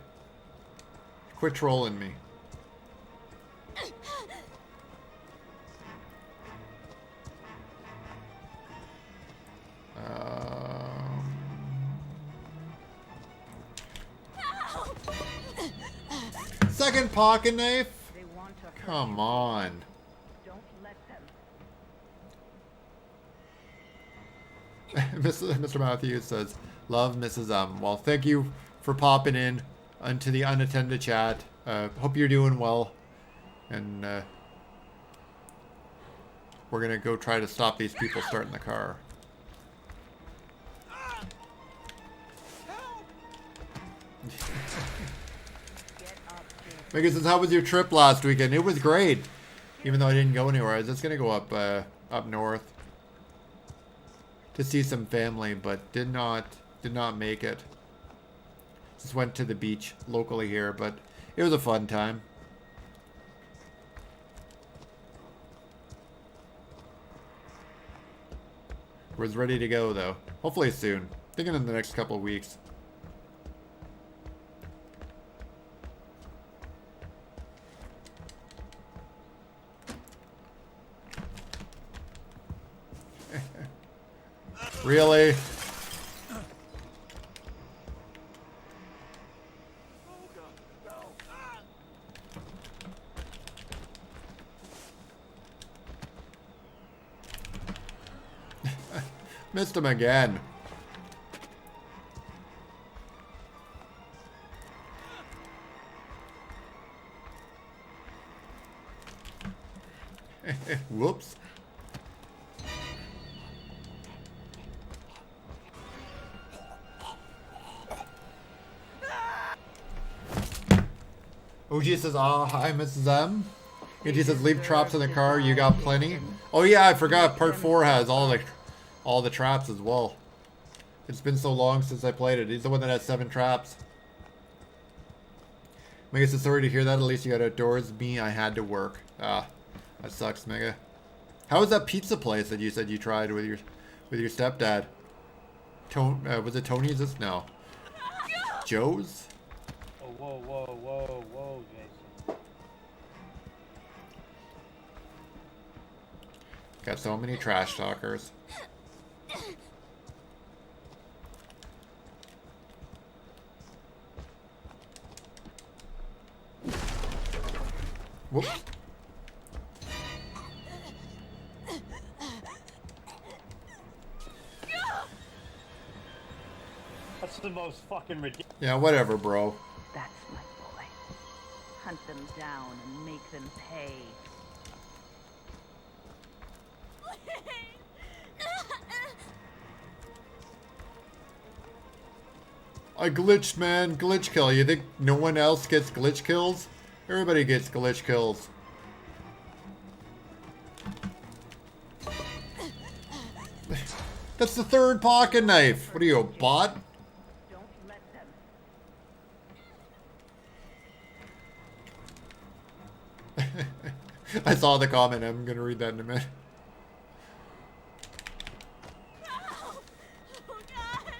Quit trolling me. Second pocket knife? They want to hurt Come you. on. Don't let them. Mr. Matthews says, love Mrs. M. Well, thank you for popping in into the unattended chat. Hope you're doing well. And we're going to go try to stop these people starting the car. Get up, Jason. Megan says, how was your trip last weekend? It was great. Even though I didn't go anywhere. I was just going to go up north to see some family, but did not make it. Just went to the beach locally here, but it was a fun time. Was ready to go though. Hopefully soon. Thinking in the next couple of weeks. Really? Missed him again. Whoops. OG says, ah, hi, Mrs. M. AG says, leave traps in the car. You got plenty. Oh yeah, I forgot. Part 4 has all the traps as well. It's been so long since I played it. He's the one that has 7 traps. Mega says, sorry to hear that. At least you got outdoors. Me, I had to work. Ah, that sucks, Mega. How was that pizza place that you said you tried with your stepdad? Was it Tony's? No. Joe's? Oh, whoa, whoa, whoa, whoa, Jason. Got so many trash talkers. Whoops. That's the most fucking ridiculous. Yeah, whatever, bro. That's my boy. Hunt them down and make them pay. I glitched, man. Glitch kill. You think no one else gets glitch kills? Everybody gets glitch kills. That's the third pocket knife. What are you, a bot? Don't let them. I saw the comment. I'm gonna read that in a minute. Oh, God.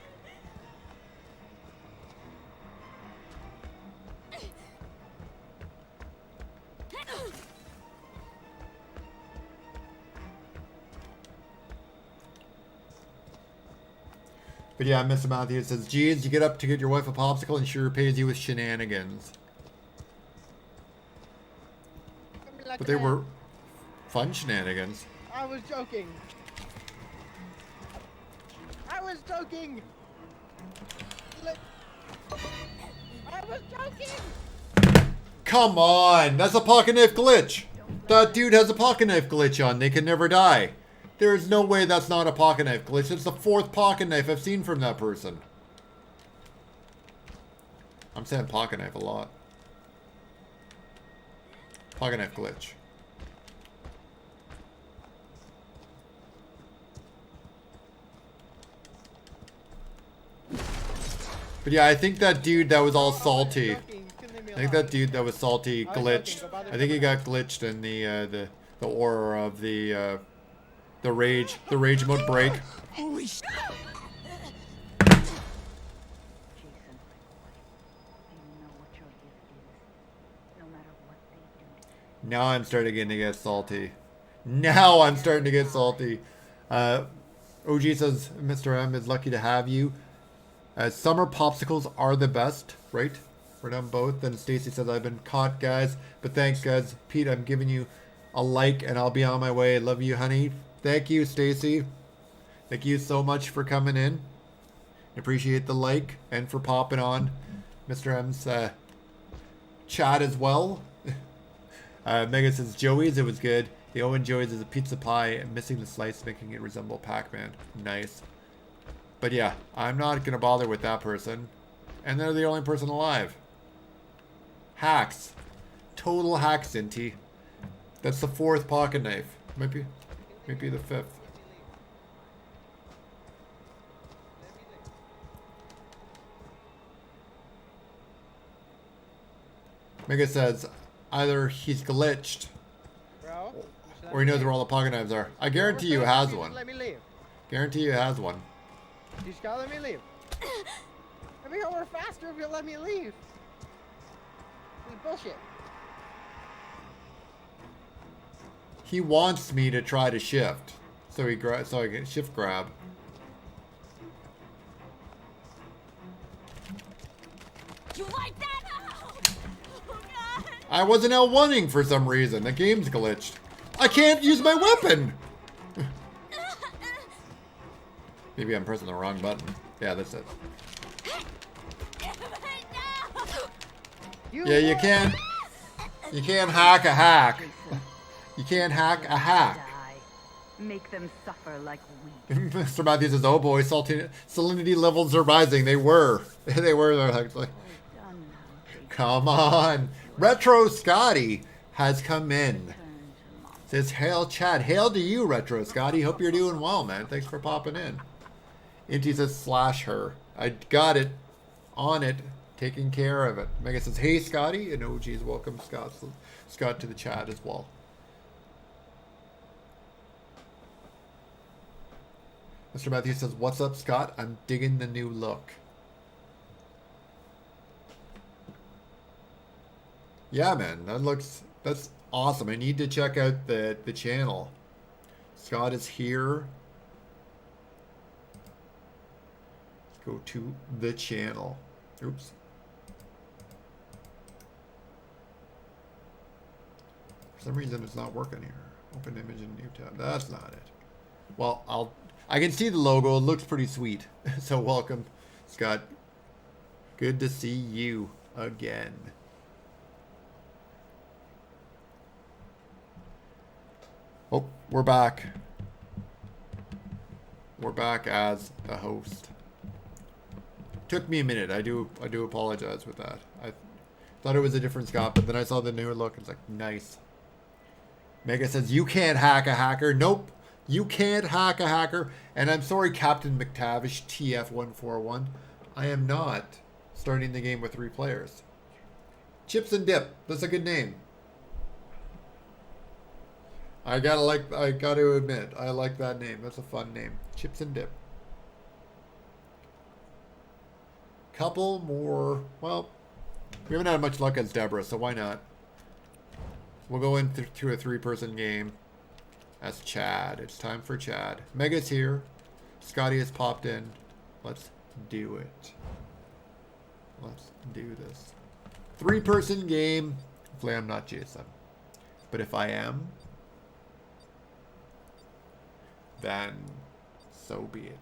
But yeah, Mr. Matthews says, geez, you get up to get your wife a popsicle and she repays you with shenanigans. But they were fun shenanigans. I was joking. I was joking. I was joking. Come on! That's a pocket knife glitch! That dude has a pocket knife glitch on. They can never die. There is no way that's not a pocket knife glitch. It's the fourth pocket knife I've seen from that person. I'm saying pocket knife a lot. Pocket knife glitch. But yeah, I think that dude that was all salty. I think that dude that was salty glitched. I think he got glitched in the aura of the rage mode break. Holy shit! Jason, my boy. You know what your gift is. No matter what they do. Now I'm starting to get salty. Now I'm starting to get salty. OG says Mr. M is lucky to have you. Summer popsicles are the best, right? We're done both. Then Stacy says I've been caught, guys. But thanks, guys. Pete, I'm giving you a like and I'll be on my way. Love you, honey. Thank you, Stacy. Thank you so much for coming in. Appreciate the like and for popping on Mr. M's chat as well. Megan says Joey's, it was good. The Owen Joey's is a pizza pie, missing the slice, making it resemble Pac-Man. Nice. But yeah, I'm not gonna bother with that person. And they're the only person alive. Hacks. Total hacks, Inti. That's the fourth pocket knife. Might be the fifth. Mega says either he's glitched Bro, or he knows where all the pocket knives are. I guarantee you has one. Let me leave. Guarantee you has one. You just gotta let me leave. Let me go more faster if you let me leave. This is bullshit. He wants me to try to shift, so I can shift grab. You like that? Oh, God. I wasn't L1ing for some reason. The game's glitched. I can't use my weapon. Maybe I'm pressing the wrong button. Yeah, that's it. Yeah, you can't. You can't hack a hack. Jason, You can't hack a hack. die. Make them suffer like we. Mr. Matthews says, "Oh boy, salinity levels are rising." They were. They were. They're actually. Done now, Jason. Come on. Retro Scotty has come in. Turn to mom. Says, hail chat. Hail to you, Retro Scotty. Hope you're doing well, man. Thanks for popping in. Inti says, slash her. I got it. On it. taking care of it. Mega says, hey, Scotty. And OG's welcome Scott to the chat as well. Mr. Matthews says, what's up, Scott? I'm digging the new look. Yeah, man, that's awesome. I need to check out the channel. Scott is here. Let's go to the channel. Oops. For some reason it's not working here. Open image in new tab. That's not it. Well, I can see the logo. It looks pretty sweet. So welcome, Scott. Good to see you again. Oh, we're back. We're back as the host. Took me a minute. I do apologize with that. I thought it was a different Scott, but then I saw the new look. It's like, nice. Mega says, you can't hack a hacker. Nope. You can't hack a hacker. And I'm sorry, Captain McTavish, TF141. I am not starting the game with 3 players. Chips and Dip. That's a good name. I gotta admit, I like that name. That's a fun name. Chips and Dip. Couple more. Well, we haven't had much luck as Deborah, so why not? We'll go into a 3-person game as Chad. It's time for Chad. Mega's here. Scotty has popped in. Let's do it. Let's do this. 3-person game. Hopefully I'm not Jason. But if I am, then so be it.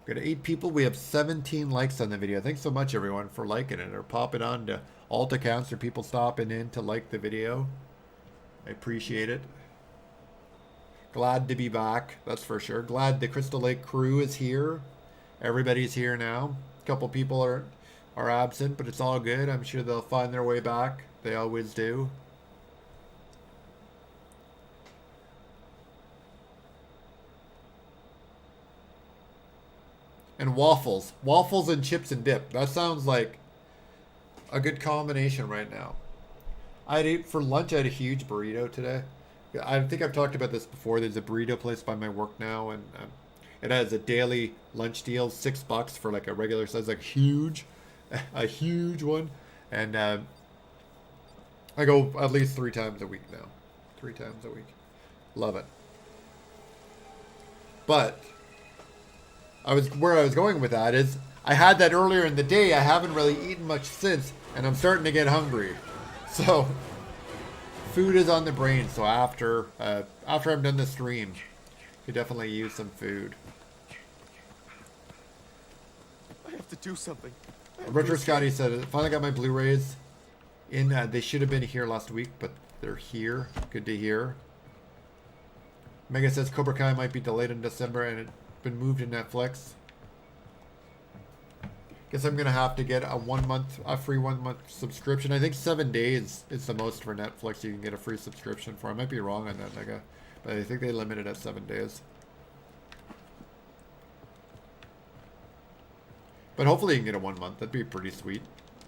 We've got 8 people. We have 17 likes on the video. Thanks so much, everyone, for liking it or popping on to alt accounts or people stopping in to like the video. I appreciate it. Glad to be back, that's for sure. Glad the Crystal Lake crew is here. Everybody's here now. A couple people are absent, but it's all good. I'm sure they'll find their way back. They always do. And waffles. Waffles and chips and dip. That sounds like a good combination right now. For lunch, I had a huge burrito today. I think I've talked about this before. There's a burrito place by my work now, and it has a daily lunch deal, $6 for like a regular size, like huge, a huge one. And I go at least 3 times a week now. 3 times a week. Love it. But where I was going with that is I had that earlier in the day. I haven't really eaten much since, and I'm starting to get hungry. So food is on the brain. So after I'm done the stream, could definitely use some food. I have to do something. Richard Scotty said, finally got my Blu-rays in. They should have been here last week, but they're here. Good to hear. Mega says Cobra Kai might be delayed in December and it's been moved to Netflix. Guess I'm gonna have to get a free 1 month subscription. I think 7 days is the most for Netflix you can get a free subscription for. I might be wrong on that, Mega, but I think they limit it at 7 days. But hopefully you can get a 1 month. That'd be pretty sweet.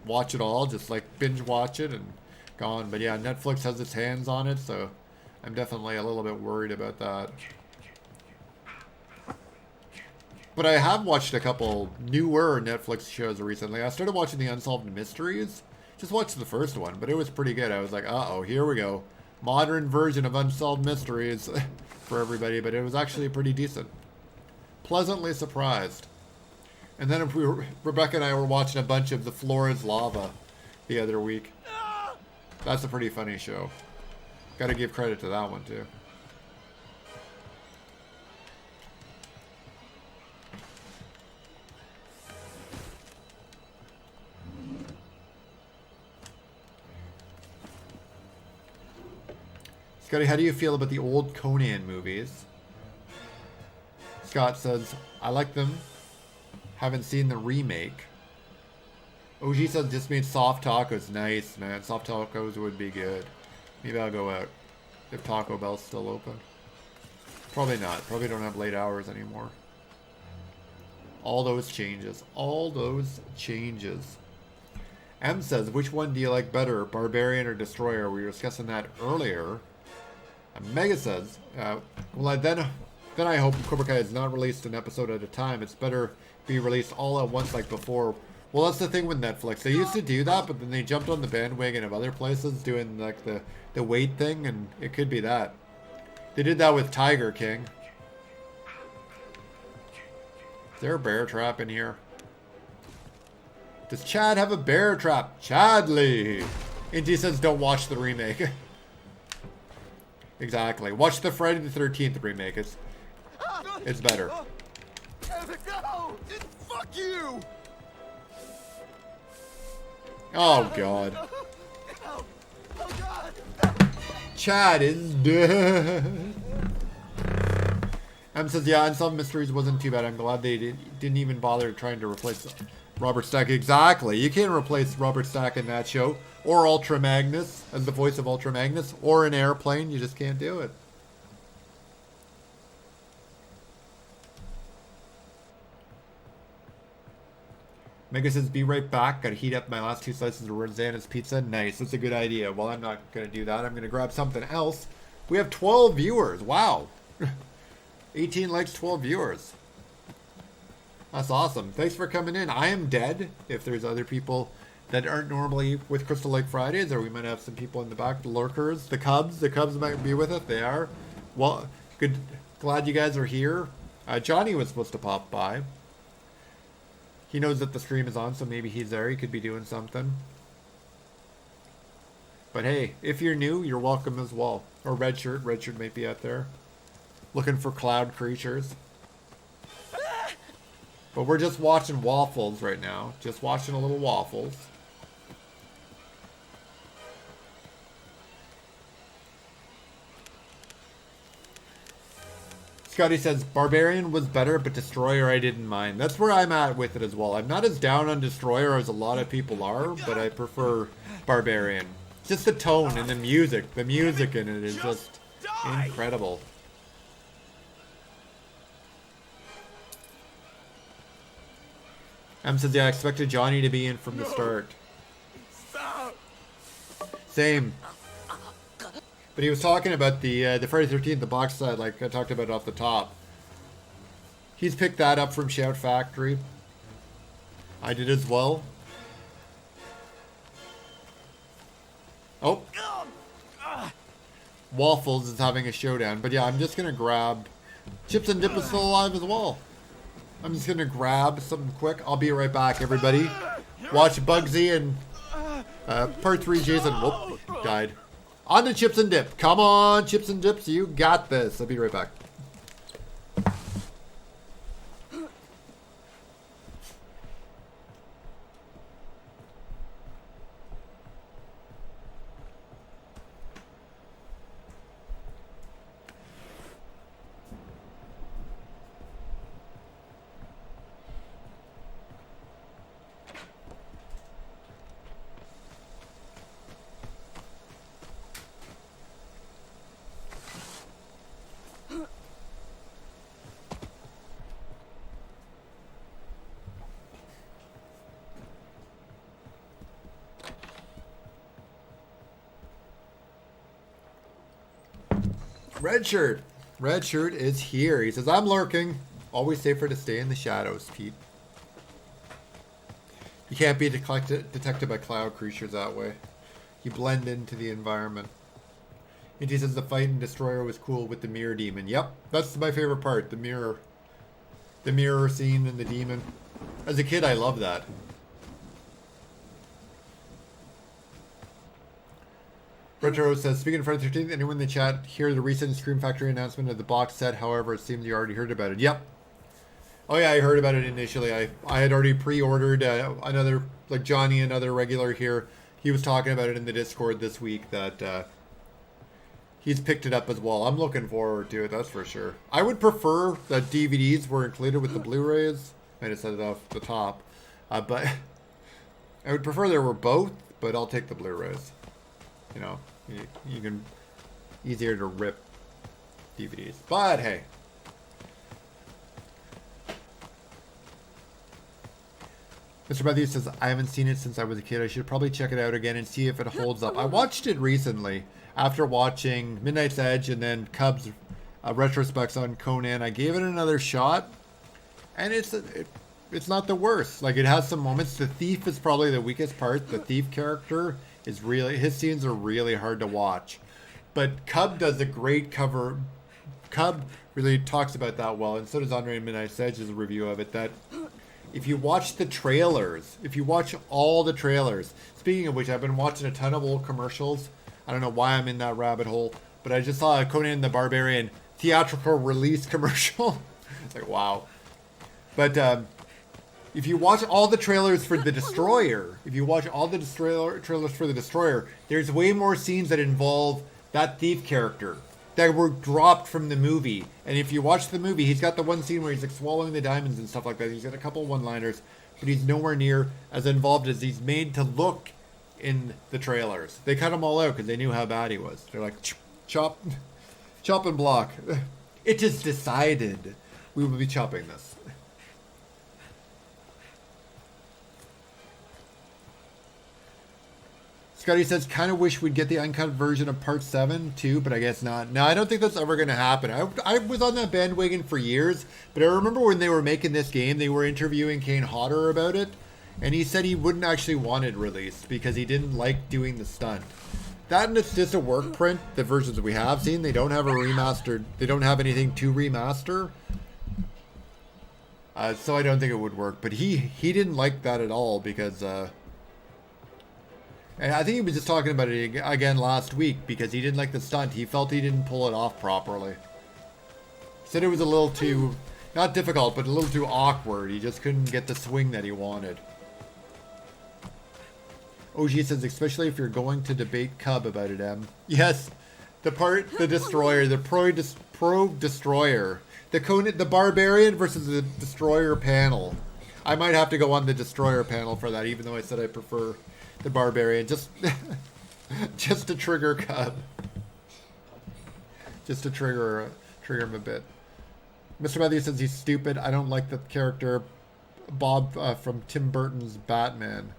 Watch it all, just like binge watch it and gone. But yeah, Netflix has its hands on it, so I'm definitely a little bit worried about that. But I have watched a couple newer Netflix shows recently. I started watching The Unsolved Mysteries. Just watched the first one, but it was pretty good. I was like, uh-oh, here we go. Modern version of Unsolved Mysteries for everybody, but it was actually pretty decent. Pleasantly surprised. And then Rebecca and I were watching a bunch of The Floor is Lava the other week. That's a pretty funny show. Gotta give credit to that one, too. Scotty, how do you feel about the old Conan movies? Scott says, I like them. Haven't seen the remake. OG says just made soft tacos. Nice, man. Soft tacos would be good. Maybe I'll go out if Taco Bell's still open. Probably not. Probably don't have late hours anymore. All those changes. All those changes. M says, which one do you like better, Barbarian or Destroyer? We were discussing that earlier. And Mega says, well, then I hope Cobra Kai is not released an episode at a time. It's better be released all at once like before. Well, that's the thing with Netflix. They used to do that, but then they jumped on the bandwagon of other places doing like the wait thing, and it could be that. They did that with Tiger King. Is there a bear trap in here? Does Chad have a bear trap? Chadley! Indy says don't watch the remake. Exactly. Watch the Friday the 13th remake. It's better. No! Fuck you! Oh god. Oh god! Chad is dead. M says, yeah, Unsolved Mysteries wasn't too bad. I'm glad they didn't even bother trying to replace Robert Stack. Exactly. You can't replace Robert Stack in that show. Or Ultra Magnus as the voice of Ultra Magnus. Or an airplane. You just can't do it. Mega says, be right back. Gotta heat up my last 2 slices of Rosanna's pizza. Nice. That's a good idea. Well, I'm not gonna do that. I'm gonna grab something else. We have 12 viewers. Wow. 18 likes, 12 viewers. That's awesome. Thanks for coming in. I am dead. If there's other people that aren't normally with Crystal Lake Fridays, or we might have some people in the back, the lurkers, the Cubs. The Cubs might be with us. They are. Well, good. Glad you guys are here. Johnny was supposed to pop by. He knows that the stream is on, so maybe he's there. He could be doing something. But hey, if you're new, you're welcome as well. Or Red Shirt. Red Shirt might be out there. Looking for cloud creatures. But we're just watching Waffles right now. Just watching a little Waffles. Scotty says, Barbarian was better, but Destroyer I didn't mind. That's where I'm at with it as well. I'm not as down on Destroyer as a lot of people are, but I prefer Barbarian. Just the tone and the music. The music in it is just incredible. M says, yeah, I expected Johnny to be in from the start. Same. But he was talking about the Friday the 13th, the box set, like I talked about off the top. He's picked that up from Shout Factory. I did as well. Oh. Waffles is having a showdown. But yeah, I'm just going to grab... Chips and Dip is still alive as well. I'm just going to grab something quick. I'll be right back, everybody. Watch Bugsy and part 3 Jason. Whoop, died. On to Chips and Dip. Come on, Chips and Dips. You got this. I'll be right back. Red Shirt. Red Shirt is here. He says, I'm lurking. Always safer to stay in the shadows, Pete. You can't be detected by cloud creatures that way. You blend into the environment. And he says the fight in Destroyer was cool with the mirror demon. Yep, that's my favorite part. The mirror. The mirror scene and the demon. As a kid, I loved that. Retro says, speaking of Friday the 13th, anyone in the chat hear the recent Scream Factory announcement of the box set? However, it seems you already heard about it. Yep. Oh yeah, I heard about it initially. I had already pre-ordered another, like Johnny, another regular here. He was talking about it in the Discord this week that he's picked it up as well. I'm looking forward to it, that's for sure. I would prefer that DVDs were included with the Blu-rays. I just said it off the top. But I would prefer there were both, but I'll take the Blu-rays. You know, you can easier to rip DVDs. But hey. Mr. Matthews says, I haven't seen it since I was a kid. I should probably check it out again and see if it holds up. I watched it recently after watching Midnight's Edge and then Cub's retrospects on Conan. I gave it another shot, and it's not the worst. Like, it has some moments. The thief is probably the weakest part. The thief character is really, his scenes are really hard to watch. But Cub does a great cover. Cub really talks about that well, and so does Andre Midnight's Edge's review of it, that if you watch the trailers, if you watch all the trailers, speaking of which, I've been watching a ton of old commercials. I don't know why I'm in that rabbit hole, but I just saw a Conan the Barbarian theatrical release commercial. It's like, wow. But if you watch all the trailers for The Destroyer, trailers for The Destroyer, there's way more scenes that involve that thief character that were dropped from the movie. And if you watch the movie, he's got the one scene where he's like swallowing the diamonds and stuff like that. He's got a couple one-liners, but he's nowhere near as involved as he's made to look in the trailers. They cut him all out because they knew how bad he was. They're like, chop and block. It is decided we will be chopping this. Scotty says, kind of wish we'd get the uncut version of Part 7 too, but I guess not. No, I don't think that's ever going to happen. I was on that bandwagon for years, but I remember when they were making this game, they were interviewing Kane Hodder about it, and he said he wouldn't actually want it released because he didn't like doing the stunt. That and it's just a work print, the versions that we have seen. They don't have a remastered, they don't have anything to remaster. So I don't think it would work, but he didn't like that at all because... And I think he was just talking about it again last week because he didn't like the stunt. He felt he didn't pull it off properly. He said it was a little too, not difficult, but a little too awkward. He just couldn't get the swing that he wanted. OG says, especially if you're going to debate Cub about it, Em. Yes, the Destroyer, the pro Destroyer. The Barbarian versus the Destroyer panel. I might have to go on the Destroyer panel for that, even though I said I prefer... the Barbarian, just to trigger Cub. Just to trigger him a bit. Mr. Matthews says he's stupid. I don't like the character Bob from Tim Burton's Batman.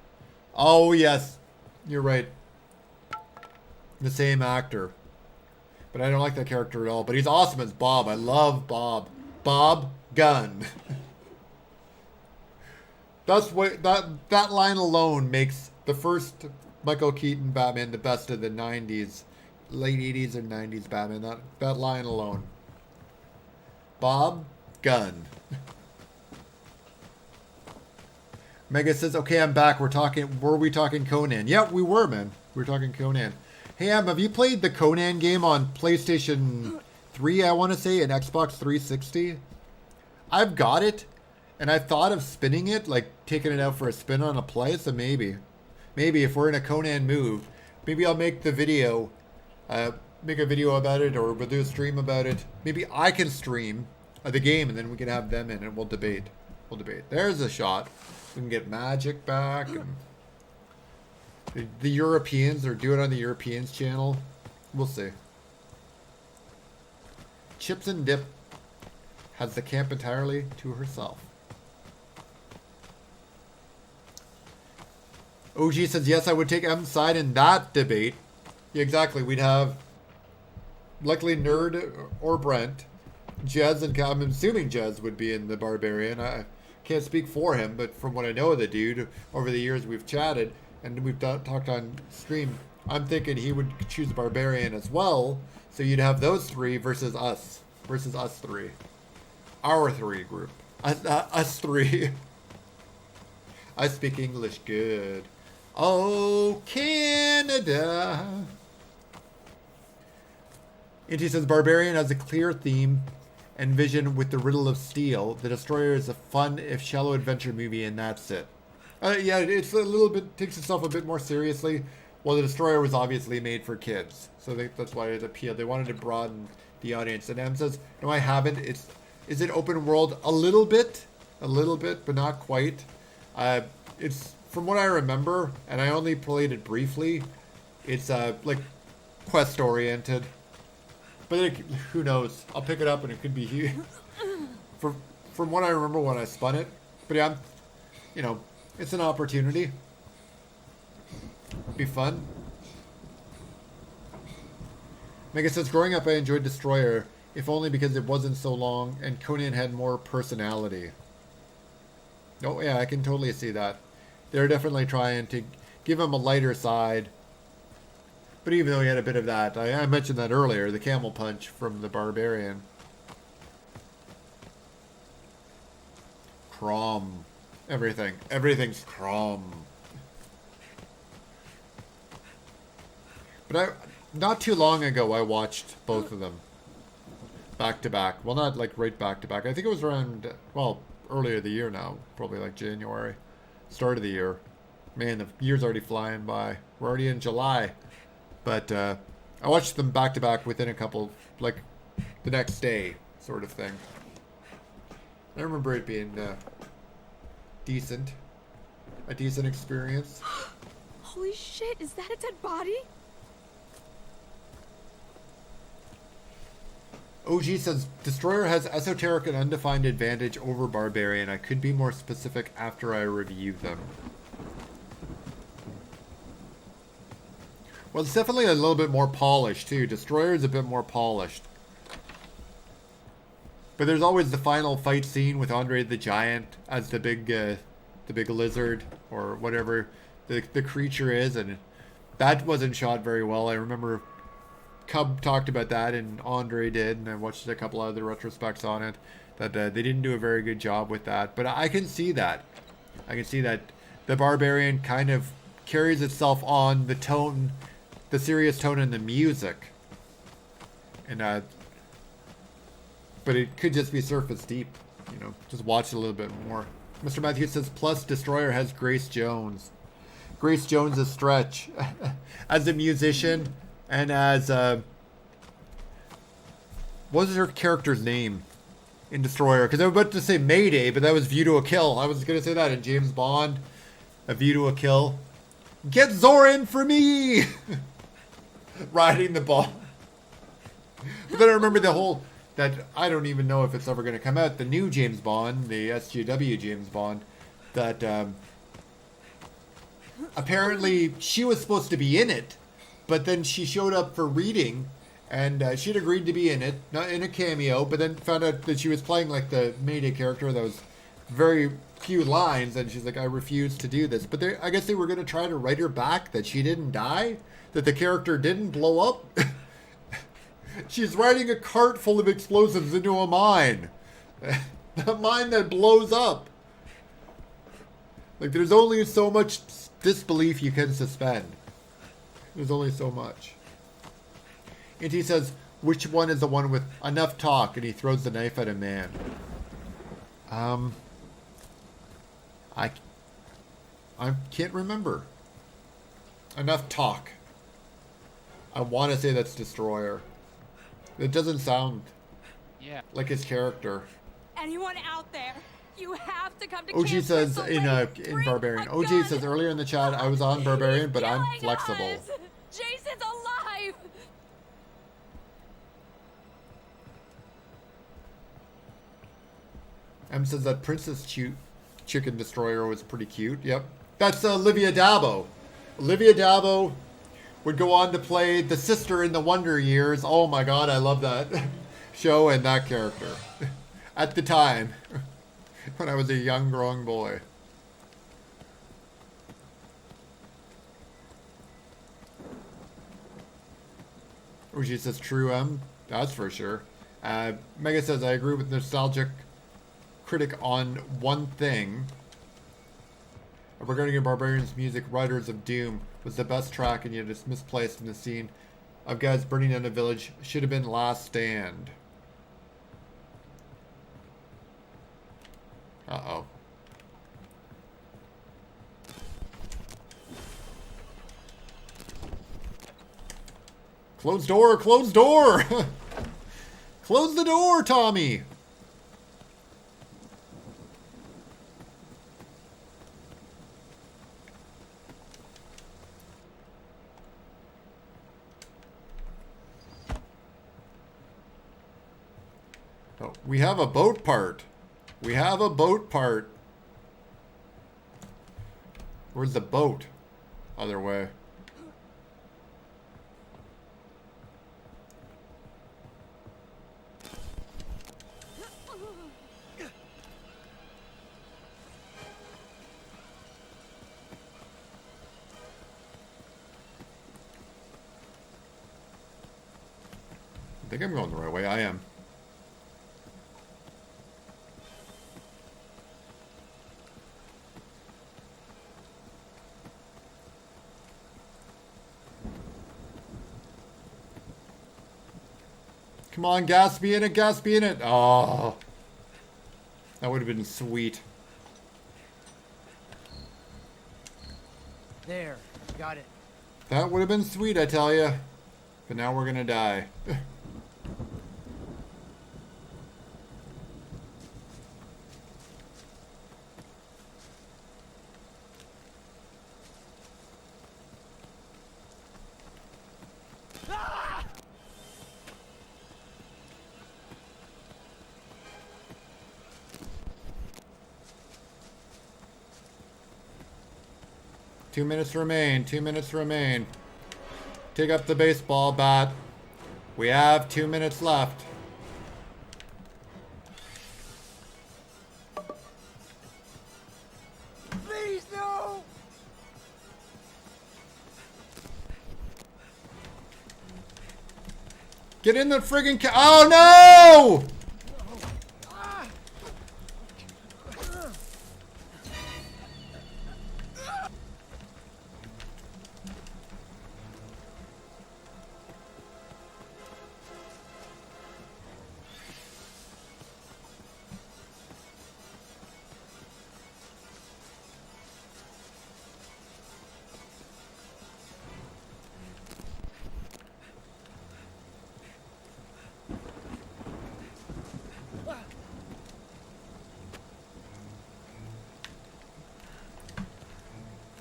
Oh, yes. You're right. The same actor. But I don't like that character at all. But he's awesome as Bob. I love Bob. Bob Gunn. That's what that line alone makes the first Michael Keaton Batman the best of the 90s, late 80s and 90s Batman. That line alone. Bob Gunn. Mega says, okay, I'm back. Were we talking Conan? Yeah, we were, man. We were talking Conan. Hey, Em, have you played the Conan game on PlayStation 3, I want to say, and Xbox 360? I've got it. And I thought of spinning it, like taking it out for a spin on a play, so maybe if we're in a Conan move, maybe I'll make the video, make a video about it, or we'll do a stream about it. Maybe I can stream the game, and then we can have them in, and we'll debate. There's a shot. We can get magic back, and the Europeans, or do it on the Europeans channel. We'll see. Chips and Dip has the camp entirely to herself. OG says, yes, I would take M's side in that debate. Yeah, exactly. We'd have likely Nerd or Brent. Jez, and I'm assuming Jez would be in the Barbarian. I can't speak for him, but from what I know of the dude, over the years we've chatted and we've talked on stream, I'm thinking he would choose the Barbarian as well. So you'd have those three versus us three. Our three group. Us three. I speak English good. Oh, Canada. Inti says, Barbarian has a clear theme and vision with the Riddle of Steel. The Destroyer is a fun, if shallow adventure movie, and that's it. Yeah, it's a little bit, takes itself a bit more seriously. Well, the Destroyer was obviously made for kids, so that's why it appealed. They wanted to broaden the audience. And Em says, no, I haven't. Is it open world? A little bit, but not quite. It's, from what I remember, and I only played it briefly, it's like quest oriented. But who knows? I'll pick it up and it could be huge. From what I remember when I spun it. But yeah, It's an opportunity. Be fun. Mega says, growing up I enjoyed Destroyer, if only because it wasn't so long and Conan had more personality. Oh yeah, I can totally see that. They're definitely trying to give him a lighter side. But even though he had a bit of that, I mentioned that earlier, the camel punch from the Barbarian. Crom. Everything. Everything's Crom. But not too long ago, I watched both of them. Back to back. Well, not like right back to back. I think it was around, well, earlier the year now. Probably like January. Start of the year. Man, the year's already flying by. We're already in July. But I watched them back to back within a couple, like the next day sort of thing. I remember it being decent. A decent experience. Holy shit, is that a dead body? OG says, Destroyer has esoteric and undefined advantage over Barbarian. I could be more specific after I review them. Well, it's definitely a little bit more polished, too. Destroyer is a bit more polished. But there's always the final fight scene with Andre the Giant as the big lizard, or whatever the creature is, and that wasn't shot very well. I remember Cub talked about that, and Andre did, and I watched a couple other retrospects on it, that they didn't do a very good job with that. But I can see that. I can see that the Barbarian kind of carries itself on the tone, the serious tone in the music. And but it could just be surface deep, you know, just watch it a little bit more. Mr. Matthews says, plus Destroyer has Grace Jones. Grace Jones is Stretch. As a musician, and as, what was her character's name in Destroyer? Because I was about to say Mayday, but that was View to a Kill. I was going to say that in James Bond, A View to a Kill. Get Zorin for me! Riding the ball. But then I remember the whole, that I don't even know if it's ever going to come out, the new James Bond, the SGW James Bond, that apparently she was supposed to be in it, but then she showed up for reading, and she'd agreed to be in it, not in a cameo, but then found out that she was playing like the Mayday character that was very few lines, and she's like, I refuse to do this. But I guess they were going to try to write her back, that she didn't die, that the character didn't blow up. She's riding a cart full of explosives into a mine. A mine that blows up. Like, there's only so much disbelief you can suspend. There's only so much. And he says, which one is the one with enough talk? And he throws the knife at a man. I can't remember. Enough talk. I want to say that's Destroyer. It doesn't sound like his character. Anyone out there? You have to come to OG Camp says Crystal Lake. in Bring Barbarian. a OG gun. says earlier in the chat, I was on Barbarian, but I'm Killing flexible. us. Jason's alive. M says that Princess Chicken Destroyer was pretty cute. Yep. That's Olivia Dabo. Olivia Dabo would go on to play the sister in the Wonder Years. Oh my god, I love that show and that character. At the time, when I was a young growing boy. Oh, she says true M. That's for sure. Mega says, I agree with nostalgic critic on one thing. Regarding Barbarian's music, Riders of Doom was the best track, and yet it's misplaced in the scene of guys burning down a village. Should have been Last Stand. Uh-oh. Closed door, closed door! Close the door, Tommy! Oh, we have a boat part. We have a boat part. Where's the boat? Other way. I think I'm going the right way. I am. Come on, gas me in it, gas me in it. Oh. That would have been sweet. There, got it. That would have been sweet, I tell you. But now we're gonna die. Two minutes remain. 2 minutes remain. Take up the baseball bat. We have 2 minutes left. Please, no! Get in the friggin' oh no!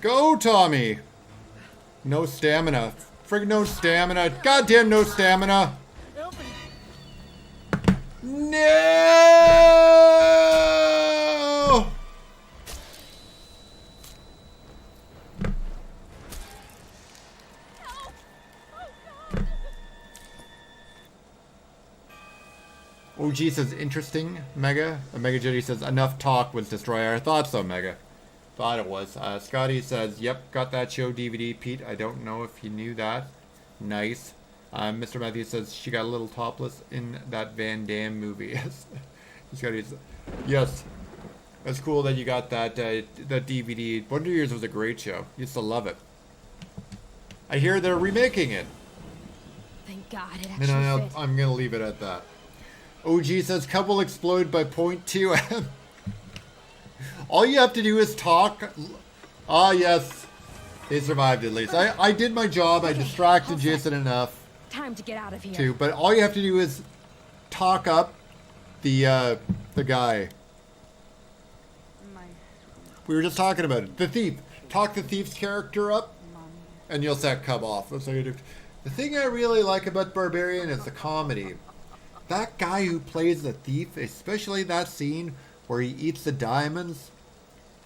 Go, Tommy! No stamina. Frig no stamina. Goddamn no stamina! No! OG says interesting, Mega. Mega Jetty says enough talk was Destroyer. I thought so, Mega. Thought it was. Scotty says, yep, got that show DVD. Pete, I don't know if you knew that. Nice. Mr. Matthews says she got a little topless in that Van Damme movie. Scotty's, yes. That's cool that you got that that DVD. Wonder Years was a great show. Used to love it. I hear they're remaking it. Thank God it And actually fit. I'm gonna leave it at that. OG says Cub will explode by 0.2 M. All you have to do is talk. Ah, yes. They survived at least. I did my job. I distracted Jason enough Time to get out of here. too. But all you have to do is talk up the guy. My We were just talking about it. The thief. Talk the thief's character up, mommy. and you'll set Cub off. That's all you do. The thing I really like about Barbarian is the comedy. That guy who plays the thief, especially that scene where he eats the diamonds,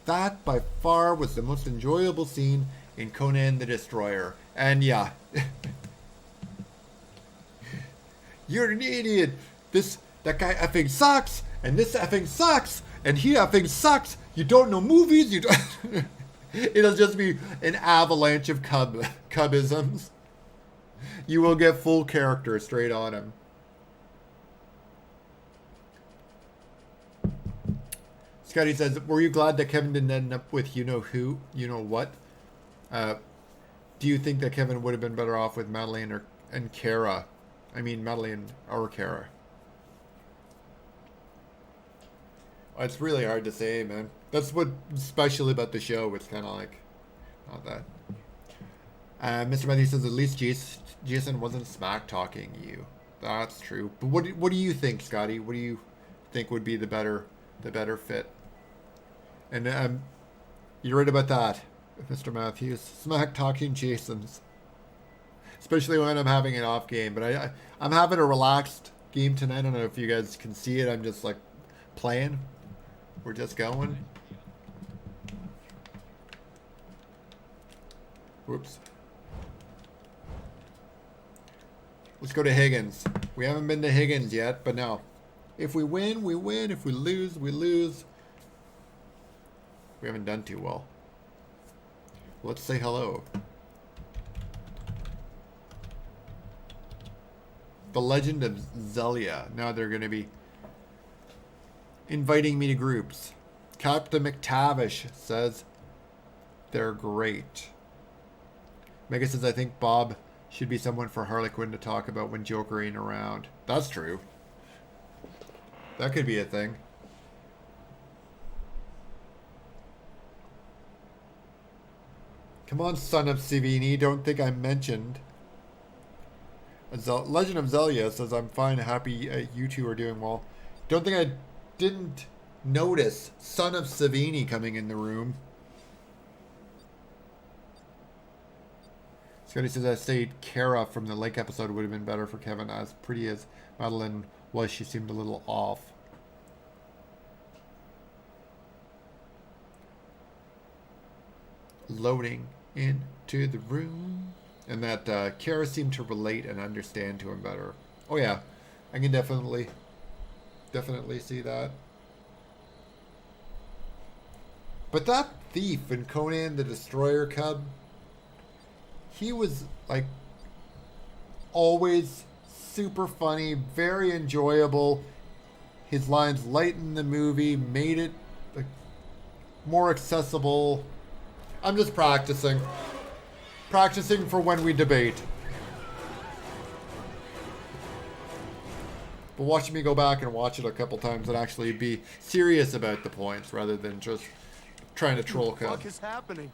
that by far was the most enjoyable scene in Conan the Destroyer. And yeah, you're an idiot. That guy effing sucks, and this effing sucks, and he effing sucks. You don't know movies. You don't. It'll just be an avalanche of Cubisms. You will get full character straight on him. Scotty says, were you glad that Kevin didn't end up with you know who, you know what? Do you think that Kevin would have been better off with Madeline and Kara? I mean, Madeline or Kara. It's really hard to say, man. That's what's special about the show. It's kind of like, not that. Mr. Matthews says, at least Jason wasn't smack talking you. That's true. But what do you think, Scotty? What do you think would be the better fit? And you're right about that, Mr. Matthews. Smack talking Jasons, especially when I'm having an off game. But I'm having a relaxed game tonight. I don't know if you guys can see it. I'm just like playing. We're just going. Whoops. Let's go to Higgins. We haven't been to Higgins yet, but no. If we win, we win. If we lose, we lose. We haven't done too well. Let's say hello. The Legend of Zelia. Now they're going to be inviting me to groups. Captain McTavish says they're great. Mega says, I think Bob should be someone for Harley Quinn to talk about when Joker ain't around. That's true. That could be a thing. Come on, son of Savini. Don't think I mentioned. Legend of Zelia says, I'm fine, happy you two are doing well. Don't think I didn't notice son of Savini coming in the room. Scotty says, I say Kara from the Lake episode would have been better for Kevin. As pretty as Madeline was, she seemed a little off. Loading into the room. And that Kara seemed to relate and understand to him better. Oh yeah, I can definitely see that. But that thief in Conan the Destroyer Cub, he was like always super funny, very enjoyable. His lines lightened the movie, made it like more accessible. I'm just practicing for when we debate. But watching me go back and watch it a couple times and actually be serious about the points rather than just trying to troll Cub. What the fuck is happening?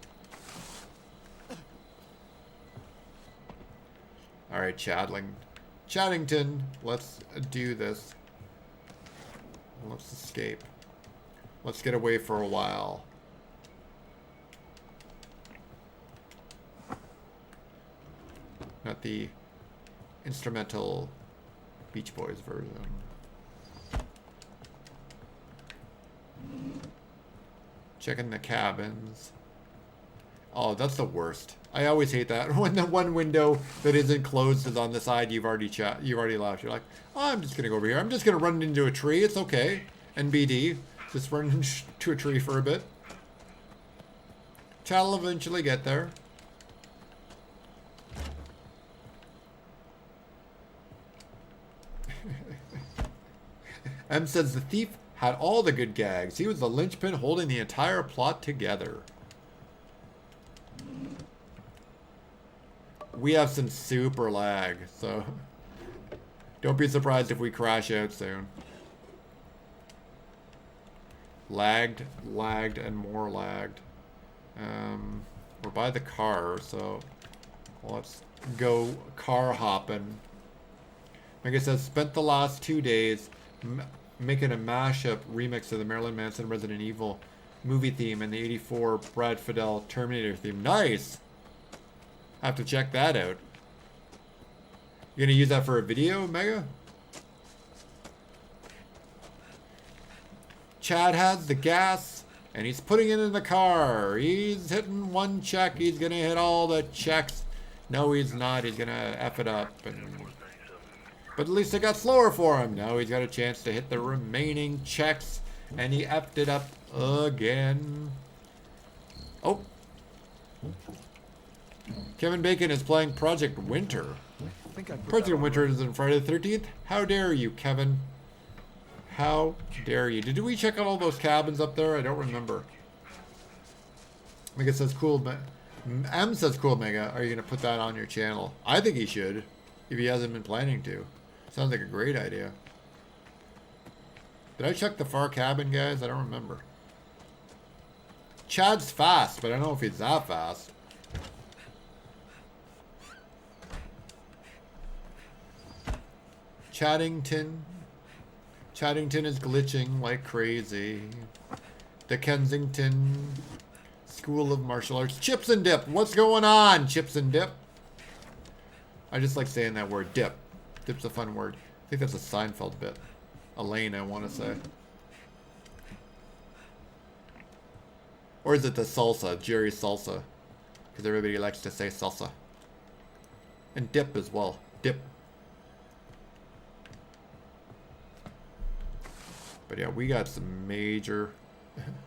All right, Chaddington, let's do this. Let's escape. Let's get away for a while. Not the instrumental Beach Boys version. Checking the cabins. Oh, that's the worst. I always hate that when the one window that isn't closed is on the side you've already left. You're like, oh, I'm just gonna go over here. I'm just gonna run into a tree. It's okay. NBD, just run into a tree for a bit. Chad will eventually get there. M says the thief had all the good gags. He was the linchpin holding the entire plot together. We have some super lag, so don't be surprised if we crash out soon. Lagged, and more lagged. We're by the car, so let's go car hopping. Like I said, spent the last 2 days making a mashup remix of the Marilyn Manson Resident Evil movie theme and the 84 Brad Fidel Terminator theme. Nice! I have to check that out. You gonna use that for a video, Mega? Chad has the gas and he's putting it in the car. He's hitting one check. He's gonna hit all the checks. No, he's not. He's gonna F it up. But at least it got slower for him. Now he's got a chance to hit the remaining checks. And he effed it up again. Oh. Kevin Bacon is playing Project Winter. Project Winter is on Friday the 13th. How dare you, Kevin? How dare you? Did we check out all those cabins up there? I don't remember. Mega says cool. M says cool, Mega. Are you going to put that on your channel? I think he should. If he hasn't been planning to. Sounds like a great idea. Did I check the far cabin, guys? I don't remember. Chad's fast, but I don't know if he's that fast. Chaddington is glitching like crazy. The Kensington School of Martial Arts. Chips and dip. What's going on, chips and dip? I just like saying that word, dip. Dip's a fun word. I think that's a Seinfeld bit. Elaine, I want to say. Or is it the salsa? Jerry's salsa. Because everybody likes to say salsa. And dip as well. Dip. But yeah, we got some major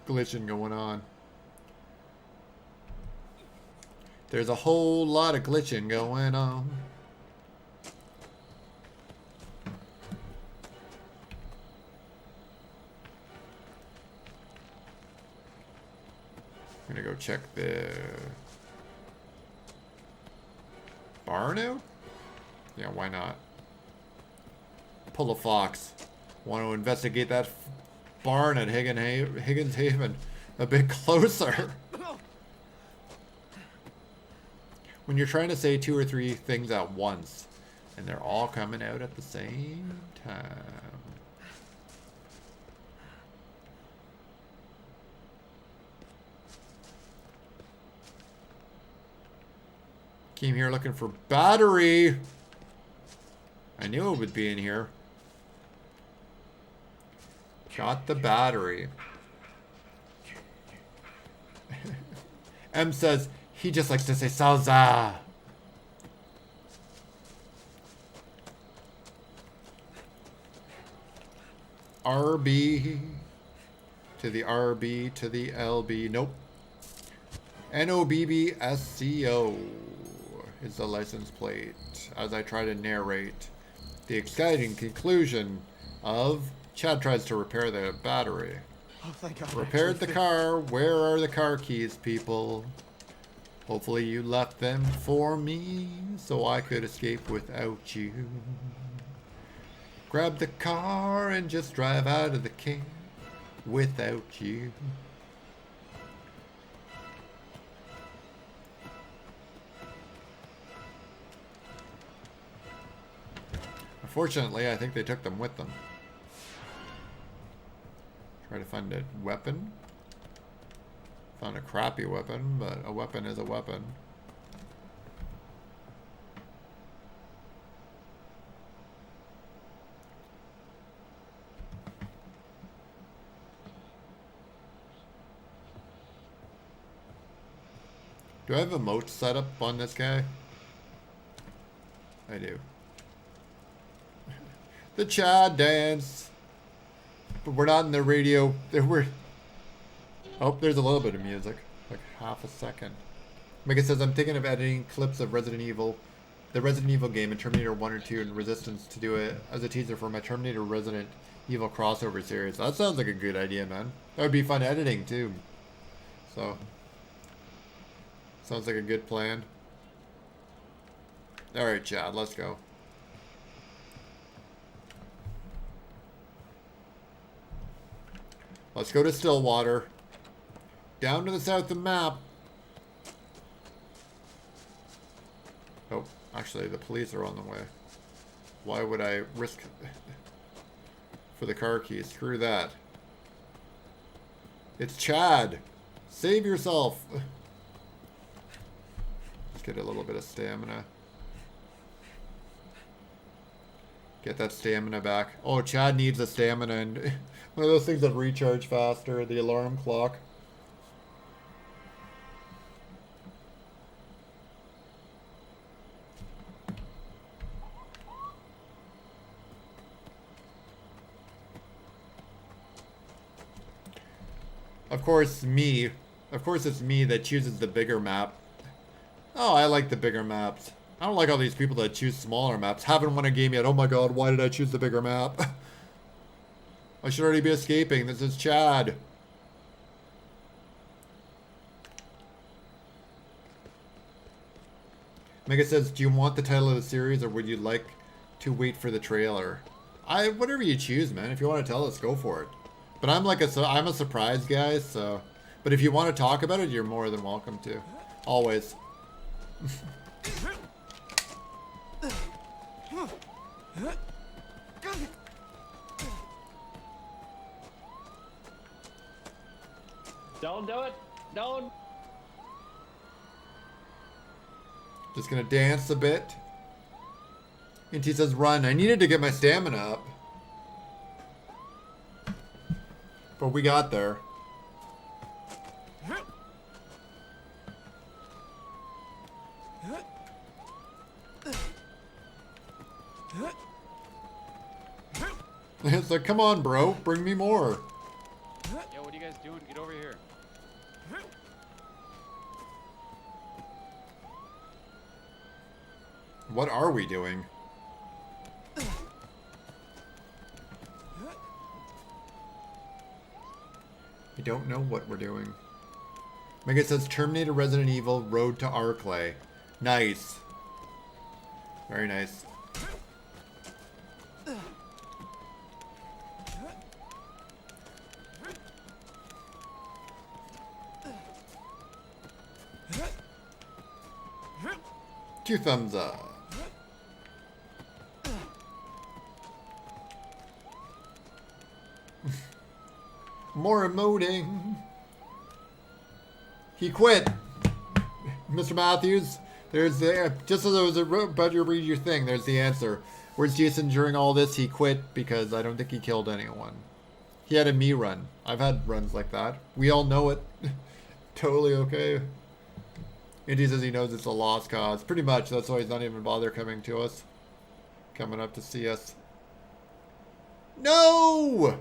glitching going on. There's a whole lot of glitching going on. I'm gonna go check the barn out? Yeah, why not? Pull a fox. Want to investigate that barn at Higgins Haven a bit closer. When you're trying to say 2 or 3 things at once, and they're all coming out at the same time. Came here looking for battery. I knew it would be in here. Got the battery. M says he just likes to say salsa. RB to the RB to the LB. Nope. NOBBSCO is the license plate as I try to narrate the exciting conclusion of Chad tries to repair the battery. Oh, thank God. Repaired the car. Where are the car keys, people? Hopefully you left them for me so I could escape without you. Grab the car and just drive out of the camp without you. Unfortunately, I think they took them with them. Try to find a weapon. Found a crappy weapon, but a weapon is a weapon. Do I have a emote set up on this guy? I do. The Chad dance. But we're not in the radio. We're... Oh, there's a little bit of music. Like half a second. Mega says, I'm thinking of editing clips of Resident Evil. The Resident Evil game in Terminator 1 or 2 and Resistance to do it as a teaser for my Terminator Resident Evil crossover series. That sounds like a good idea, man. That would be fun editing, too. So... Sounds like a good plan. Alright, Chad, let's go. Let's go to Stillwater. Down to the south of the map. Oh, actually, the police are on the way. Why would I risk for the car keys? Screw that. It's Chad. Save yourself. Let's get a little bit of stamina. Get that stamina back. Oh, Chad needs a stamina and one of those things that recharge faster, the alarm clock. Of course, it's me that chooses the bigger map. Oh, I like the bigger maps. I don't like all these people that choose smaller maps. Haven't won a game yet. Oh my god, why did I choose the bigger map? I should already be escaping. This is Chad. Mega says, do you want the title of the series or would you like to wait for the trailer? Whatever you choose, man. If you want to tell us, go for it. But I'm a surprise guy, so... But if you want to talk about it, you're more than welcome to. Always. Don't do it. Don't. Just gonna dance a bit. And he says run. I needed to get my stamina up. But we got there. like, come on, bro, bring me more. Yo, what are you guys doing? Get over here. What are we doing? I don't know what we're doing. Mega says Terminator Resident Evil Road to Arclay. Nice. Very nice. Two thumbs up. More emoting. He quit. Mr. Matthews, there's the, just as I was about to read your thing, there's the answer. Where's Jason during all this? He quit because I don't think he killed anyone. He had a me run. I've had runs like that. We all know it. Totally okay. Indy says he knows it's a lost cause. Pretty much, that's why he's not even bother coming to us. Coming up to see us. No!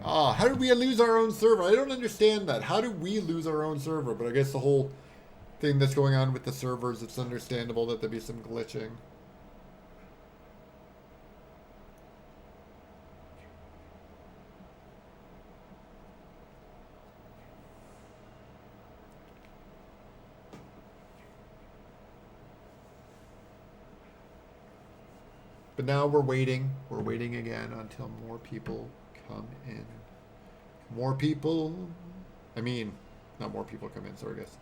Ah, how did we lose our own server? I don't understand that. How did we lose our own server? But I guess the whole thing that's going on with the servers, it's understandable that there'd be some glitching. But now we're waiting. We're waiting again until more people come in. More people. I mean, not more people come in, sorry guys.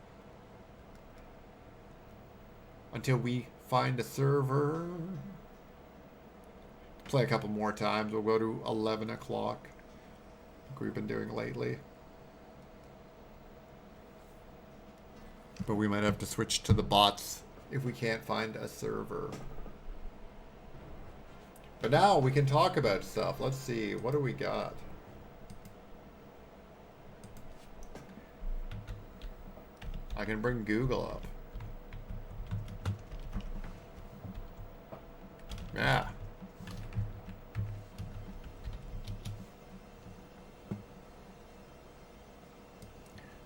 Until we find a server. Play a couple more times. We'll go to 11 o'clock. Like we've been doing lately. But we might have to switch to the bots if we can't find a server. But now we can talk about stuff. Let's see. What do we got? I can bring Google up. Yeah.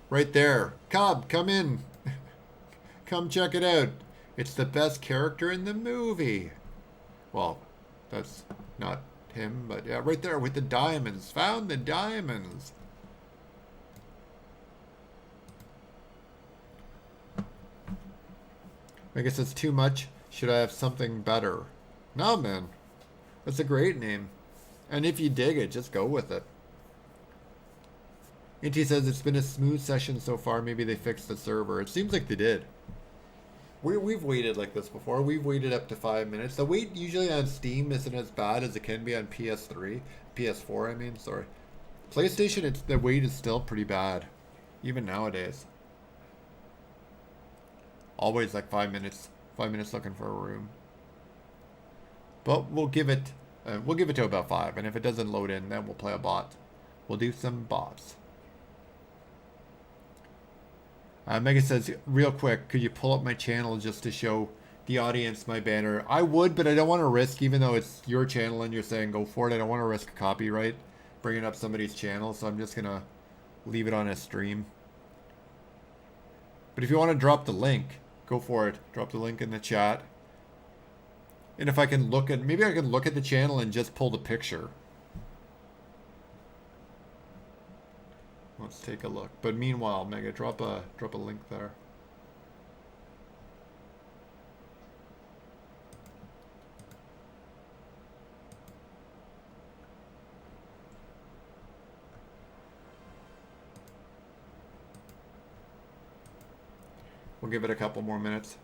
Right there. Cobb, come in. Come check it out. It's the best character in the movie. Well, that's not him, but yeah, right there with the diamonds. Found the diamonds. I guess it's too much. Should I have something better? No, man. That's a great name. And if you dig it, just go with it. Inti says it's been a smooth session so far. Maybe they fixed the server. It seems like they did. We've waited like this before. We've waited up to 5 minutes. The wait usually on Steam isn't as bad as it can be on PS3. PS4, I mean, sorry. PlayStation, the wait is still pretty bad. Even nowadays. Always like 5 minutes. 5 minutes looking for a room. But we'll give it to about 5. And if it doesn't load in, then we'll play a bot. We'll do some bots. Megan says, real quick, could you pull up my channel just to show the audience my banner? I would, but I don't want to risk, even though it's your channel and you're saying go for it, I don't want to risk copyright bringing up somebody's channel, so I'm just going to leave it on a stream. But if you want to drop the link, go for it. Drop the link in the chat. And if I can look at, maybe I can look at the channel and just pull the picture. Let's take a look. But meanwhile, Mega, drop a link there. We'll give it a couple more minutes.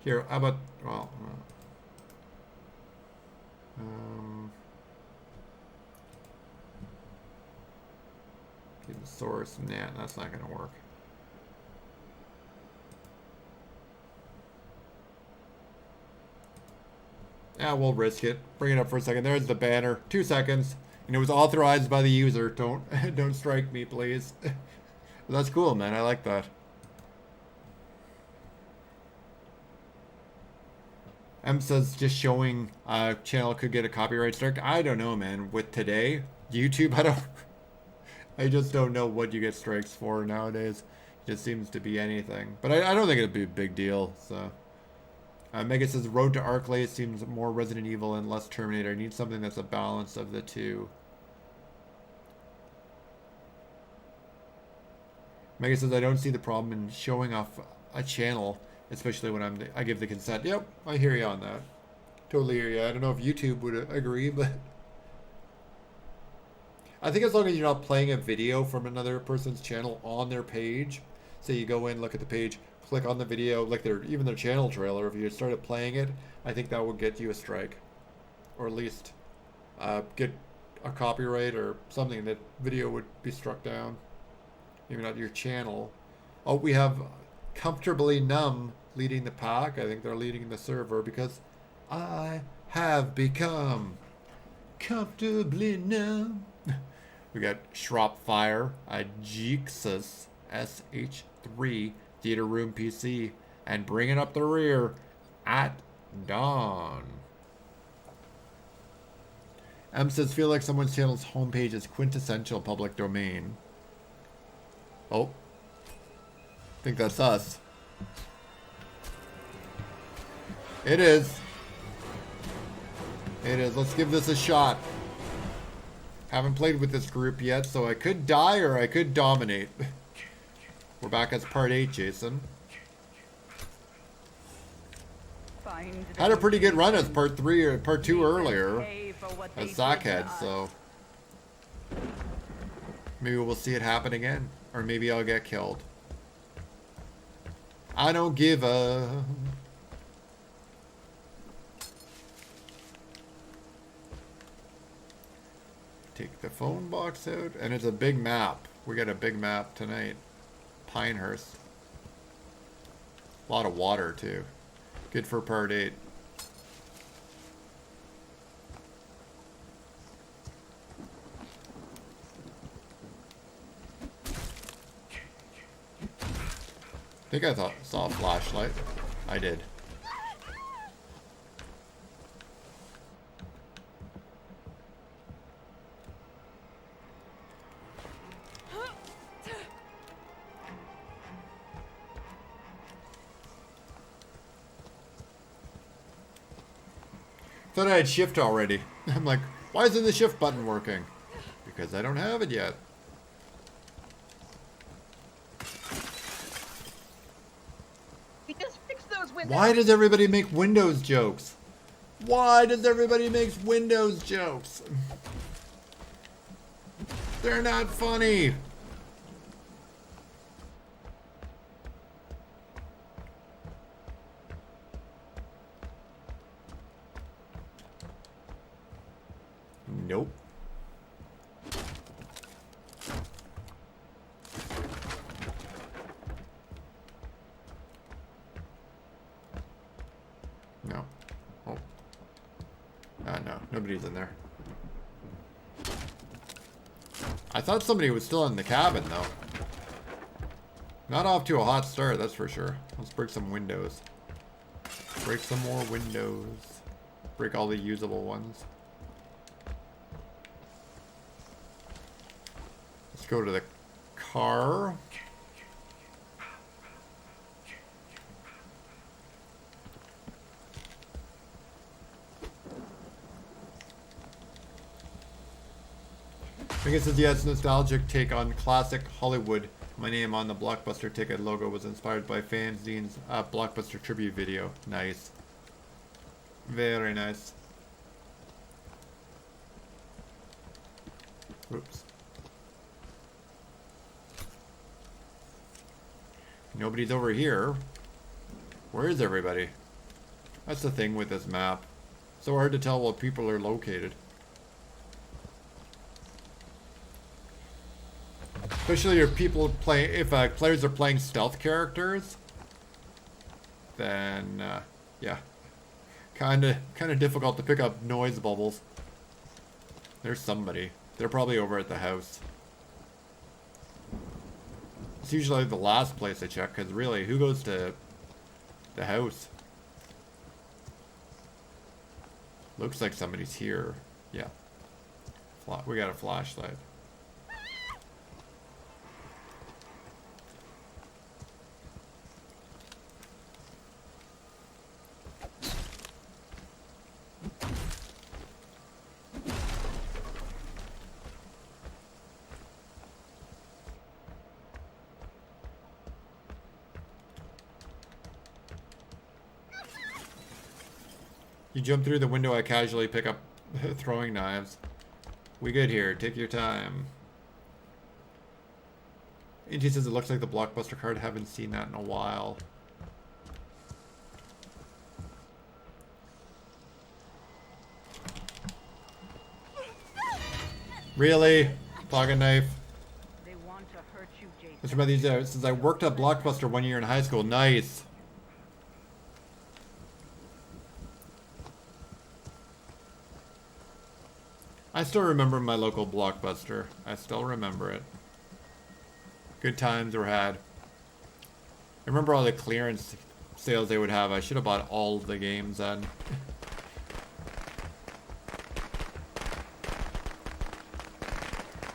Here, how about, well, get the source. Nah, that's not going to work. Yeah, we'll risk it. Bring it up for a second. There's the banner. 2 seconds. And it was authorized by the user. Don't don't strike me, please. That's cool, man. I like that. M says just showing channel could get a copyright strike. I don't know, man. With today, YouTube, I just don't know what you get strikes for nowadays. It just seems to be anything. But I don't think it'd be a big deal, so. Mega says Road to Arclay seems more Resident Evil and less Terminator. I need something that's a balance of the two. Mega says I don't see the problem in showing off a channel, especially when I give the consent. Yep, I hear you on that. Totally hear you. I don't know if YouTube would agree, but I think as long as you're not playing a video from another person's channel on their page, say you go in, look at the page, click on the video, like even their channel trailer, if you started playing it, I think that would get you a strike. Or at least get a copyright or something. That video would be struck down. Maybe not your channel. Oh, we have Comfortably Numb leading the pack. I think they're leading the server because I have become comfortably numb. We got Shropfire, Jeexus, SH3, Theater Room PC, and bringing up the rear at dawn. M says, feel like someone's channel's homepage is quintessential public domain. Oh. I think that's us. It is. It is. Let's give this a shot. Haven't played with this group yet, so I could die or I could dominate. We're back as part 8, Jason. Had a pretty good run as part 3 or part 2 earlier. As Zach had, so maybe we'll see it happen again. Or maybe I'll get killed. I don't give a... Take the phone box out. And it's a big map. We got a big map tonight. Pinehurst. A lot of water, too. Good for part 8. I think I saw a flashlight. I did. Thought I had shift already. I'm like, why isn't the shift button working? Because I don't have it yet. Why does everybody make Windows jokes? Why does everybody make Windows jokes? They're not funny. Nope. No. Oh. No. Nobody's in there. I thought somebody was still in the cabin, though. Not off to a hot start, that's for sure. Let's break some windows. Break some more windows. Break all the usable ones. Let's go to the car. I guess yeah, it's a nostalgic take on classic Hollywood. My name on the Blockbuster ticket logo was inspired by Fanzine's Blockbuster tribute video. Nice. Very nice. Oops. Nobody's over here. Where is everybody? That's the thing with this map. So hard to tell where people are located. Especially if people play, if players are playing stealth characters, then yeah, Kinda difficult to pick up noise bubbles. There's somebody. They're probably over at the house. It's usually the last place I check, because really, who goes to the house? Looks like somebody's here. Yeah. We got a flashlight. You jump through the window, I casually pick up throwing knives. We good here, take your time. Inti says it looks like the Blockbuster card, haven't seen that in a while. Really? Pocket knife? They want to hurt you, Jason. Mr. Matthews says I worked at Blockbuster 1 year in high school. Nice. I still remember my local Blockbuster. I still remember it. Good times were had. I remember all the clearance sales they would have. I should have bought all of the games then.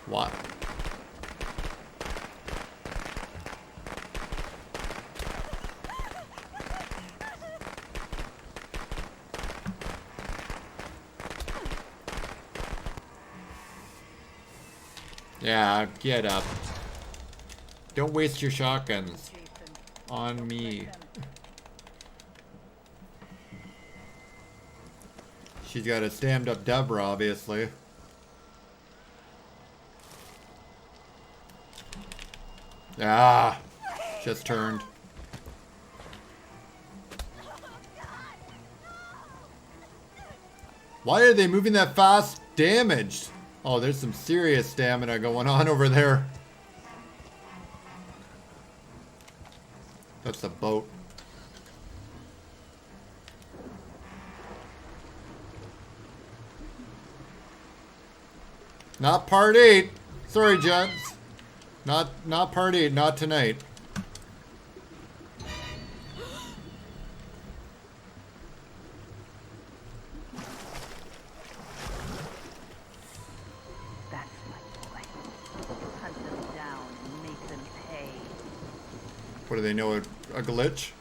What? Yeah, get up. Don't waste your shotguns on me. She's got a stand-up Deborah, obviously. Ah, just turned. Why are they moving that fast? Damaged. Oh, there's some serious stamina going on over there. That's a boat. Not part 8. Sorry, gents. Not part 8, not tonight. That's my boy. Hunt them down and make them pay. What do they know? A glitch?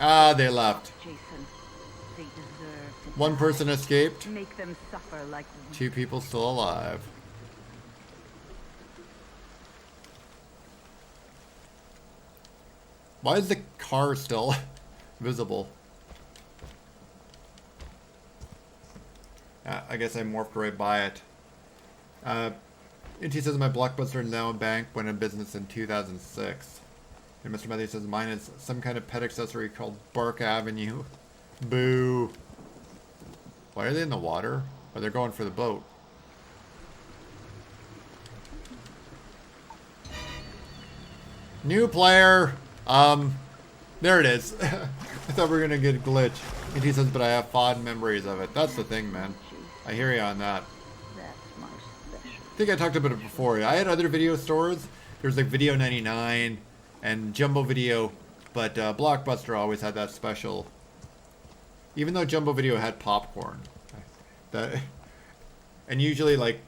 Ah, they left. Jason, they deserve to One die. person escaped. Make them suffer like we. 2 people still alive. Why is the car still visible? I guess I morphed right by it. Inti says my Blockbuster now bank went in business in 2006. And Mr. Matthews says mine is some kind of pet accessory called Bark Avenue. Boo. Why are they in the water? Oh, they're going for the boat. New player. There it is. I thought we were gonna get a glitch. And he says, but I have fond memories of it. That's the thing, man. I hear you on that. That's my special. I think I talked about it before. I had other video stores. There's like Video 99 and Jumbo Video, but Blockbuster always had that special. Even though Jumbo Video had popcorn, that, and usually like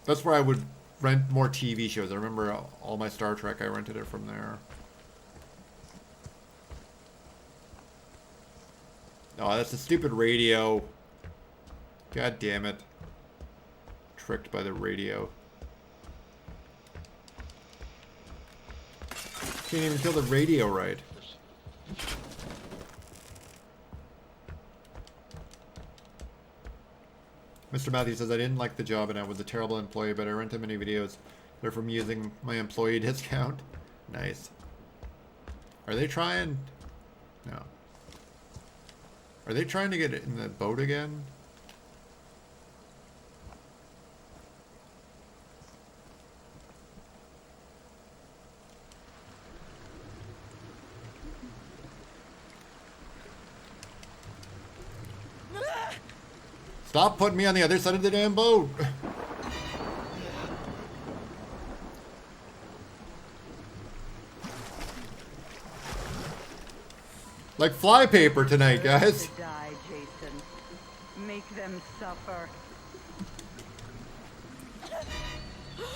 that's where I would rent more TV shows. I remember all my Star Trek. I rented it from there. Oh, that's a stupid radio. God damn it. Tricked by the radio. Can't even kill the radio right. Mr. Matthews says, I didn't like the job and I was a terrible employee, but I rented many videos. They're from using my employee discount. Nice. Are they trying? No. Are they trying to get in the boat again? Stop putting me on the other side of the damn boat. Like flypaper tonight, guys. To die, Jason. Make them suffer.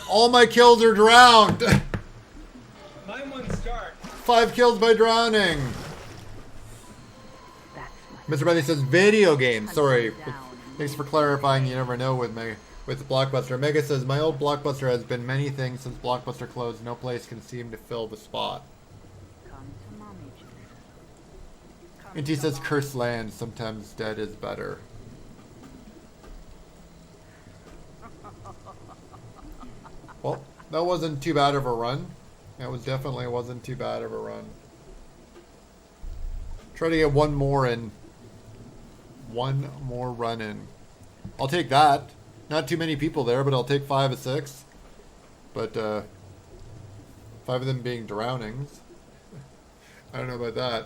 All my kills are drowned. Mine won't start. 5 kills by drowning. That's Mr. Benny says video game. Sorry. Thanks for clarifying. You never know with me. With Blockbuster. Mega says my old Blockbuster has been many things since Blockbuster closed. No place can seem to fill the spot. come to mommy, Jason. Come And he to says mommy. cursed land. Sometimes dead is better. Well, that wasn't too bad of a run. That was definitely wasn't too bad of a run. Try to get one more in. One more run in. I'll take that. Not too many people there, but I'll take 5 of 6. But 5 of them being drownings. I don't know about that.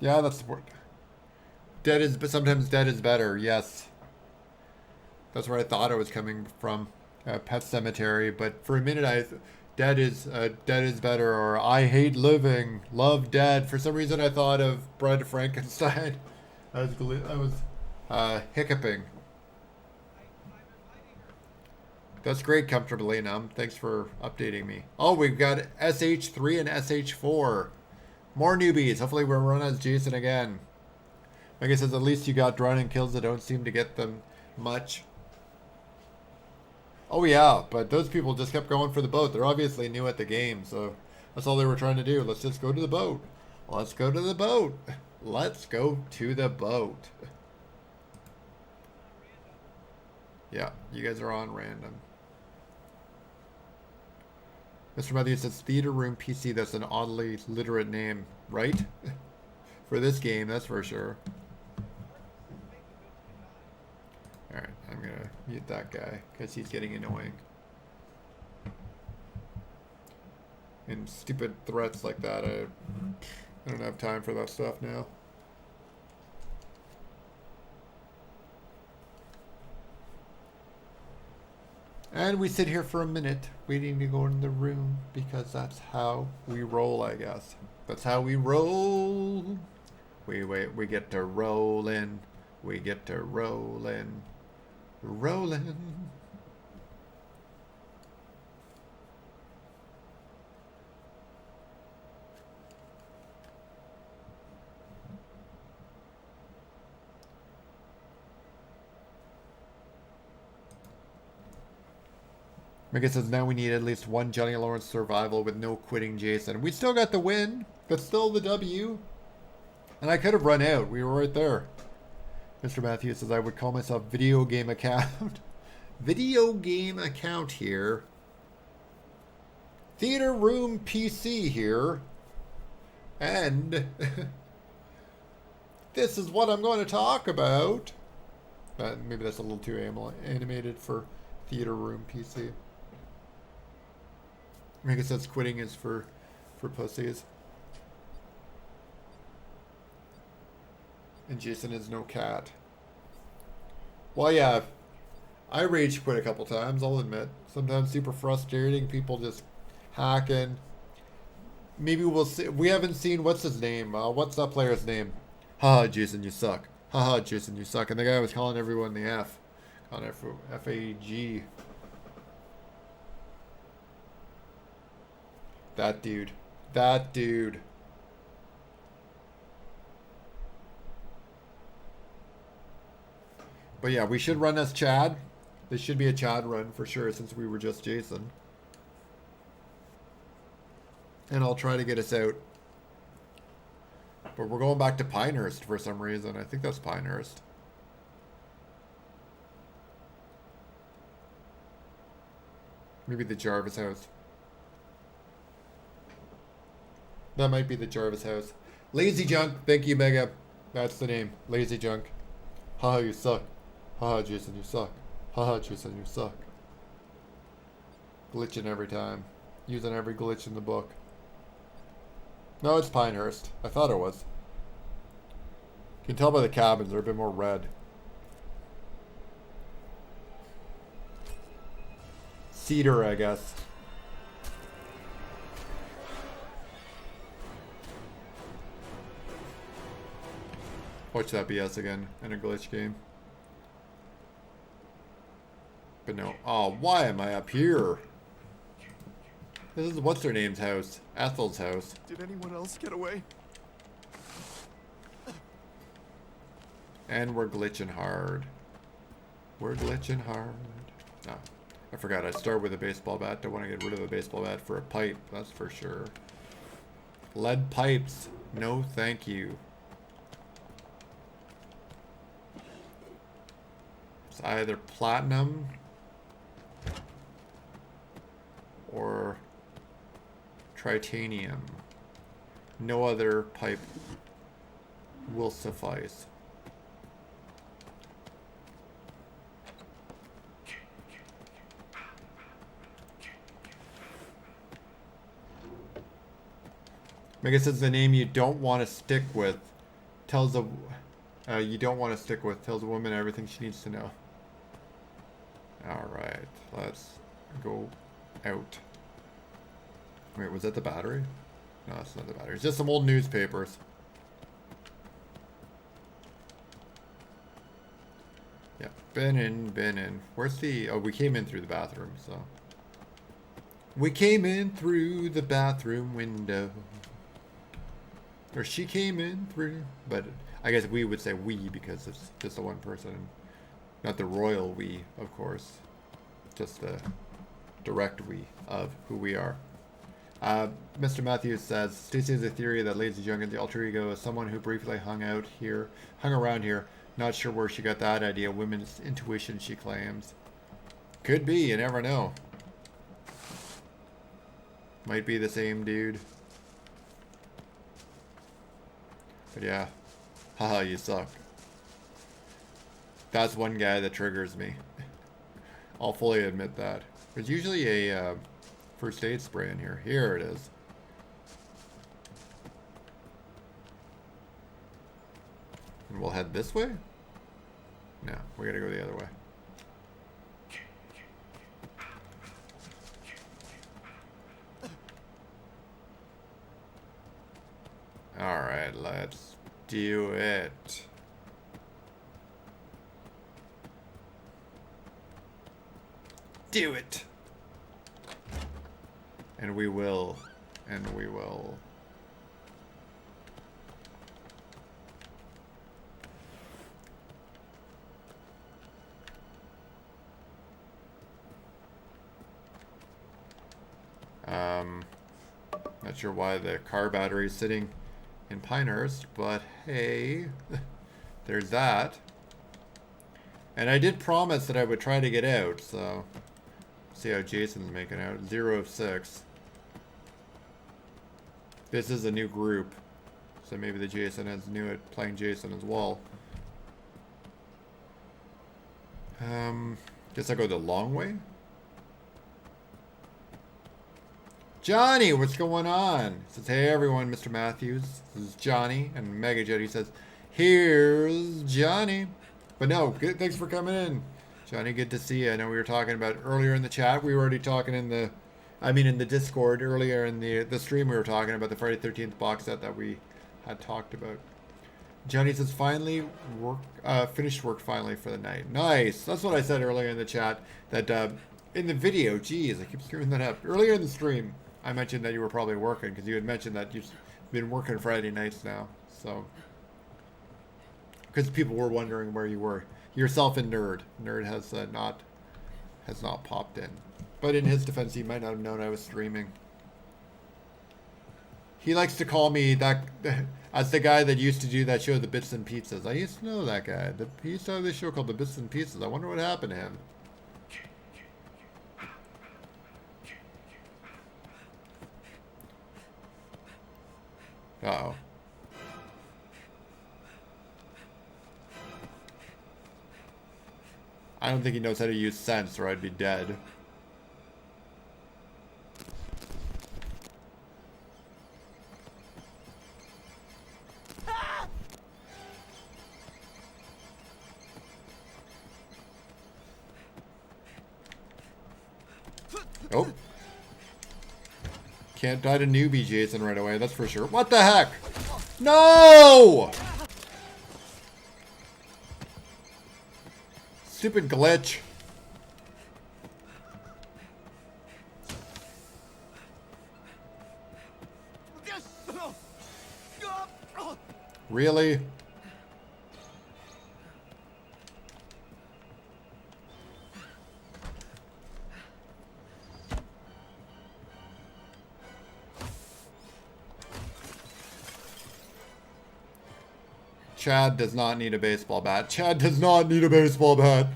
Yeah, that's the word. Dead is, but sometimes dead is better. Yes, that's where I thought it was coming from. Pet Cemetery, but for a minute dead is better, or I hate living, love dead. For some reason, I thought of Bride Frankenstein. I was hiccuping. That's great, Comfortably Numb. Thanks for updating me. Oh, we've got SH3 and SH4. More newbies. Hopefully we'll run as Jason again. Like I says, at least you got drowning kills that don't seem to get them much. Oh yeah, but those people just kept going for the boat. They're obviously new at the game, so that's all they were trying to do. Let's just go to the boat. Let's go to the boat. Let's go to the boat. Yeah, you guys are on random. Mr. Matthews says Theater Room PC. That's an oddly literate name, right? For this game, that's for sure. Alright, I'm gonna mute that guy because he's getting annoying. And stupid threats like that, I don't have time for that stuff now. And we sit here for a minute waiting to go in the room because that's how we roll, I guess. That's how we roll. We get to roll in. We get to roll in. Rollin'. Mega says now we need at least one Johnny Lawrence survival with no quitting Jason. We still got the win, but still the W. And I could have run out. We were right there. Mr. Matthews says I would call myself video game account. Video game account here. Theater Room PC here. And this is what I'm going to talk about. Maybe that's a little too animated for Theater Room PC. I guess that's quitting is for pussies. And Jason is no cat. Well, yeah, I rage quit a couple times, I'll admit. Sometimes super frustrating, people just hacking. Maybe we'll see. We haven't seen, what's his name? What's that player's name? Haha, Jason, you suck. Haha, Jason, you suck. And the guy was calling everyone the F. On F-A-G. That dude. That dude. But yeah, we should run as Chad. This should be a Chad run for sure since we were just Jason. And I'll try to get us out. But we're going back to Pinehurst for some reason. I think that's Pinehurst. Maybe the Jarvis house. That might be the Jarvis house. Lazy Junk. Thank you, Mega. That's the name. Lazy Junk. Haha, you suck. Haha, Jason, you suck. Haha, Jason, you suck. Glitching every time. Using every glitch in the book. No, it's Pinehurst. I thought it was. You can tell by the cabins, they're a bit more red. Cedar, I guess. Watch that BS again in a glitch game. But no. Oh, why am I up here? This is what's her name's house? Ethel's house. Did anyone else get away? And we're glitching hard. We're glitching hard. No. I forgot, I start with a baseball bat. Don't want to get rid of a baseball bat for a pipe, that's for sure. Lead pipes. No thank you. It's either platinum or titanium. No other pipe will suffice. Mega says the name you don't want to stick with tells a you don't want to stick with tells a woman everything she needs to know. All right, let's go out. Wait, was that the battery? No, it's not the battery. It's just some old newspapers. Yeah, been in. Where's the? Oh, we came in through the bathroom, so. We came in through the bathroom window. Or she came in through, but I guess we would say we because it's just the one person. Not the royal we, of course. Just the direct we of who we are. Mr. Matthews says, Stacey has a theory that Lazy Junk and the alter ego is someone who briefly hung around here. Not sure where she got that idea. Women's intuition, she claims. Could be, you never know. Might be the same dude. But yeah. Haha, you suck. That's one guy that triggers me. I'll fully admit that. There's usually a first aid spray in here. Here it is. And we'll head this way? No, we gotta go the other way. Alright, let's do it. Do it! And we will. And we will. Not sure why the car battery is sitting in Pinehurst, but hey, there's that. And I did promise that I would try to get out, so see how Jason's making out. 0 of 6. This is a new group, so maybe the Jason is new at playing Jason as well. Guess I'll go the long way. Johnny, what's going on? He says, hey everyone, Mr. Matthews. This is Johnny, and Mega Jetty says, here's Johnny. But no, good, thanks for coming in. Johnny, good to see you. I know we were talking about earlier in the chat. We were already talking in the Discord earlier in the stream. We were talking about the Friday 13th box set that we had talked about. Johnny says, finally finished work finally for the night. Nice. That's what I said earlier in the chat. That in the video, geez, I keep screwing that up. Earlier in the stream, I mentioned that you were probably working because you had mentioned that you've been working Friday nights now. So, because people were wondering where you were. Yourself and Nerd. Nerd has not popped in. But in his defense, he might not have known I was streaming. He likes to call me that as the guy that used to do that show, The Bits and Pizzas. I used to know that guy. He used to have this show called The Bits and Pizzas. I wonder what happened to him. Uh-oh. I don't think he knows how to use sense or I'd be dead. Oh. Can't die to newbie Jason right away, that's for sure. What the heck? No! Stupid glitch. Really? Chad does not need a baseball bat. Chad does not need a baseball bat.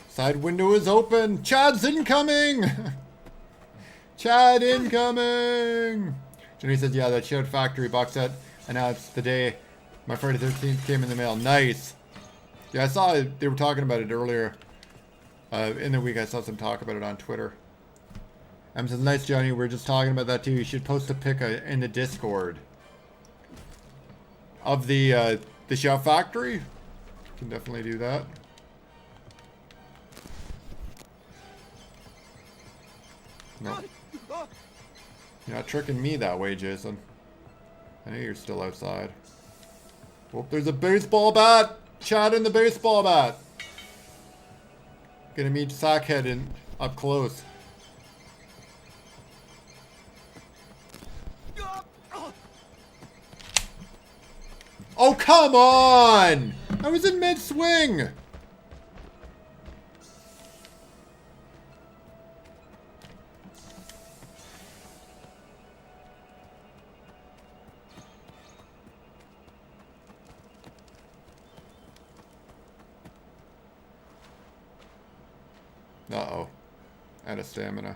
Side window is open. Chad's incoming. Chad incoming. Jenny says, yeah, that Shout Factory box set announced the day my Friday the 13th came in the mail. Nice. Yeah, I saw it. They were talking about it earlier. In the week, I saw some talk about it on Twitter. Says, nice, Johnny. We're just talking about that too. You should post a pic in the Discord of the Shout Factory. Can definitely do that. No. You're not tricking me that way, Jason. I know you're still outside. Oh, there's a baseball bat! Chad in the baseball bat! Gonna meet Sackhead in up close. Oh, come on! I was in mid-swing! Uh-oh. Out of stamina.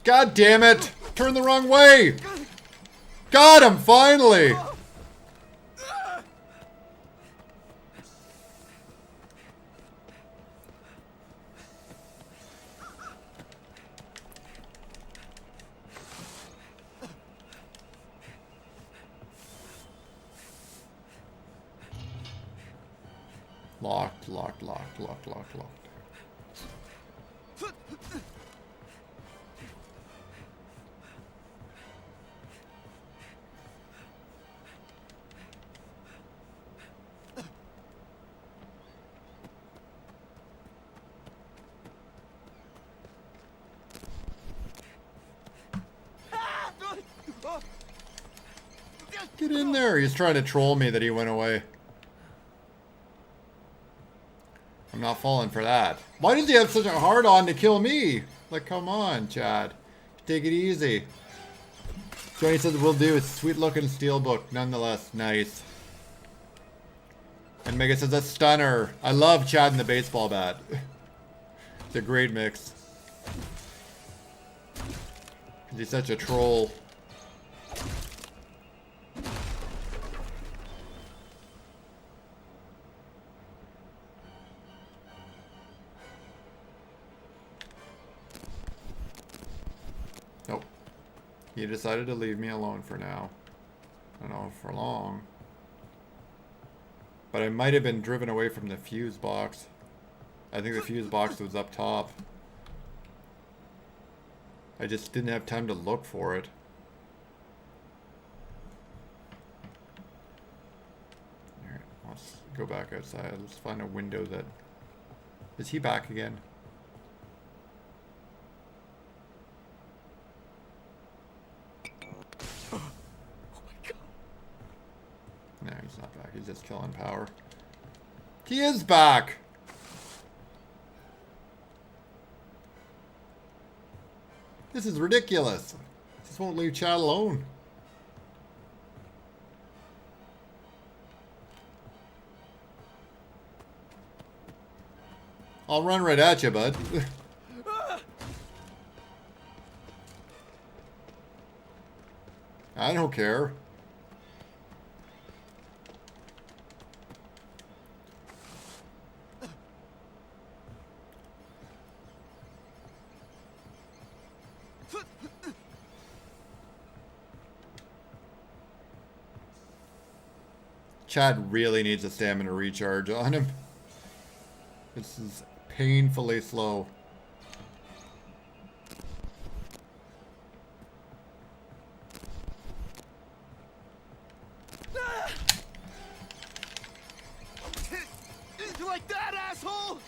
God damn it! Turn the wrong way! Got him, finally! Locked, locked, locked, locked, locked, locked. Get in there! He's trying to troll me that he went away. I'm not falling for that. Why does he have such a hard-on to kill me? Like, come on, Chad. Take it easy. Johnny says we'll do. It's a sweet-looking steelbook, nonetheless. Nice. And Mega says a stunner. I love Chad and the baseball bat. It's a great mix. He's such a troll. Nope. He decided to leave me alone for now. I don't know for long. But I might have been driven away from the fuse box. I think the fuse box was up top. I just didn't have time to look for it. Alright, go back outside. Let's find a window that... Is he back again? Oh my god. No, he's not back. He's just killing power. He is back! This is ridiculous. Just won't leave Chad alone. I'll run right at you, bud. I don't care. Chad really needs a stamina recharge on him. This is painfully slow. Like that, asshole!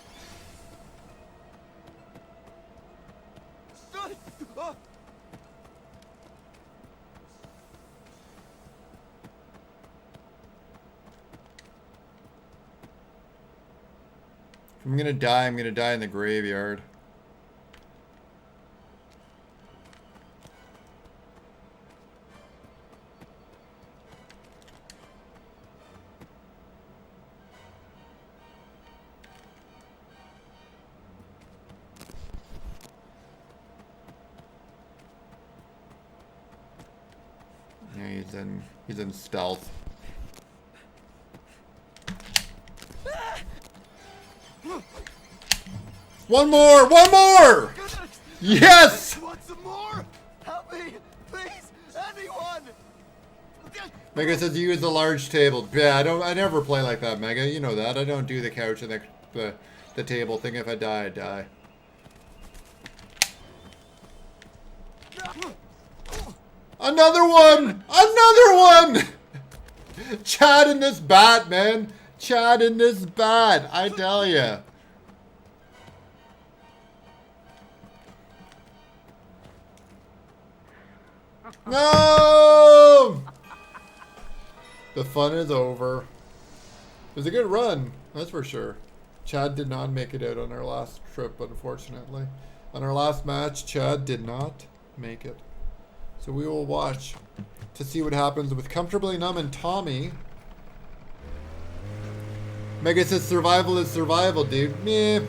Oh. If I'm gonna die in the graveyard. Yeah, he's in stealth. One more! One more! Yes! Want some more? Help me, please, anyone! Mega says you use a large table. Yeah, I never play like that, Mega. You know that. I don't do the couch and the table thing. If I die, I die. Another one! Another one! Chad in this bat, man. Chad in this bat. I tell ya. No! The fun is over. It was a good run, that's for sure. Chad did not make it out on our last trip, unfortunately. On our last match, Chad did not make it. So we will watch to see what happens with Comfortably Numb and Tommy. Mega says survival is survival, dude. Meh.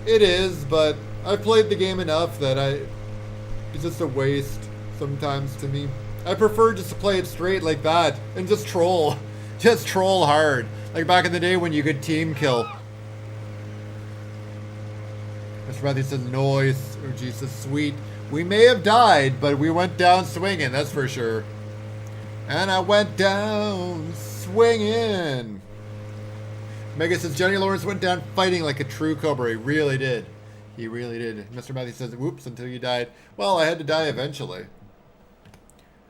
It is, but I've played the game enough that it's just a waste sometimes to me. I prefer just to play it straight like that and just troll. Just troll hard. Like back in the day when you could team kill. Mr. Matthew says noise. Oh Jesus, sweet. We may have died, but we went down swinging, that's for sure. And I went down swinging. Mega says Johnny Lawrence went down fighting like a true Cobra. He really did. He really did. Mr. Matthew says, whoops, until you died. Well, I had to die eventually.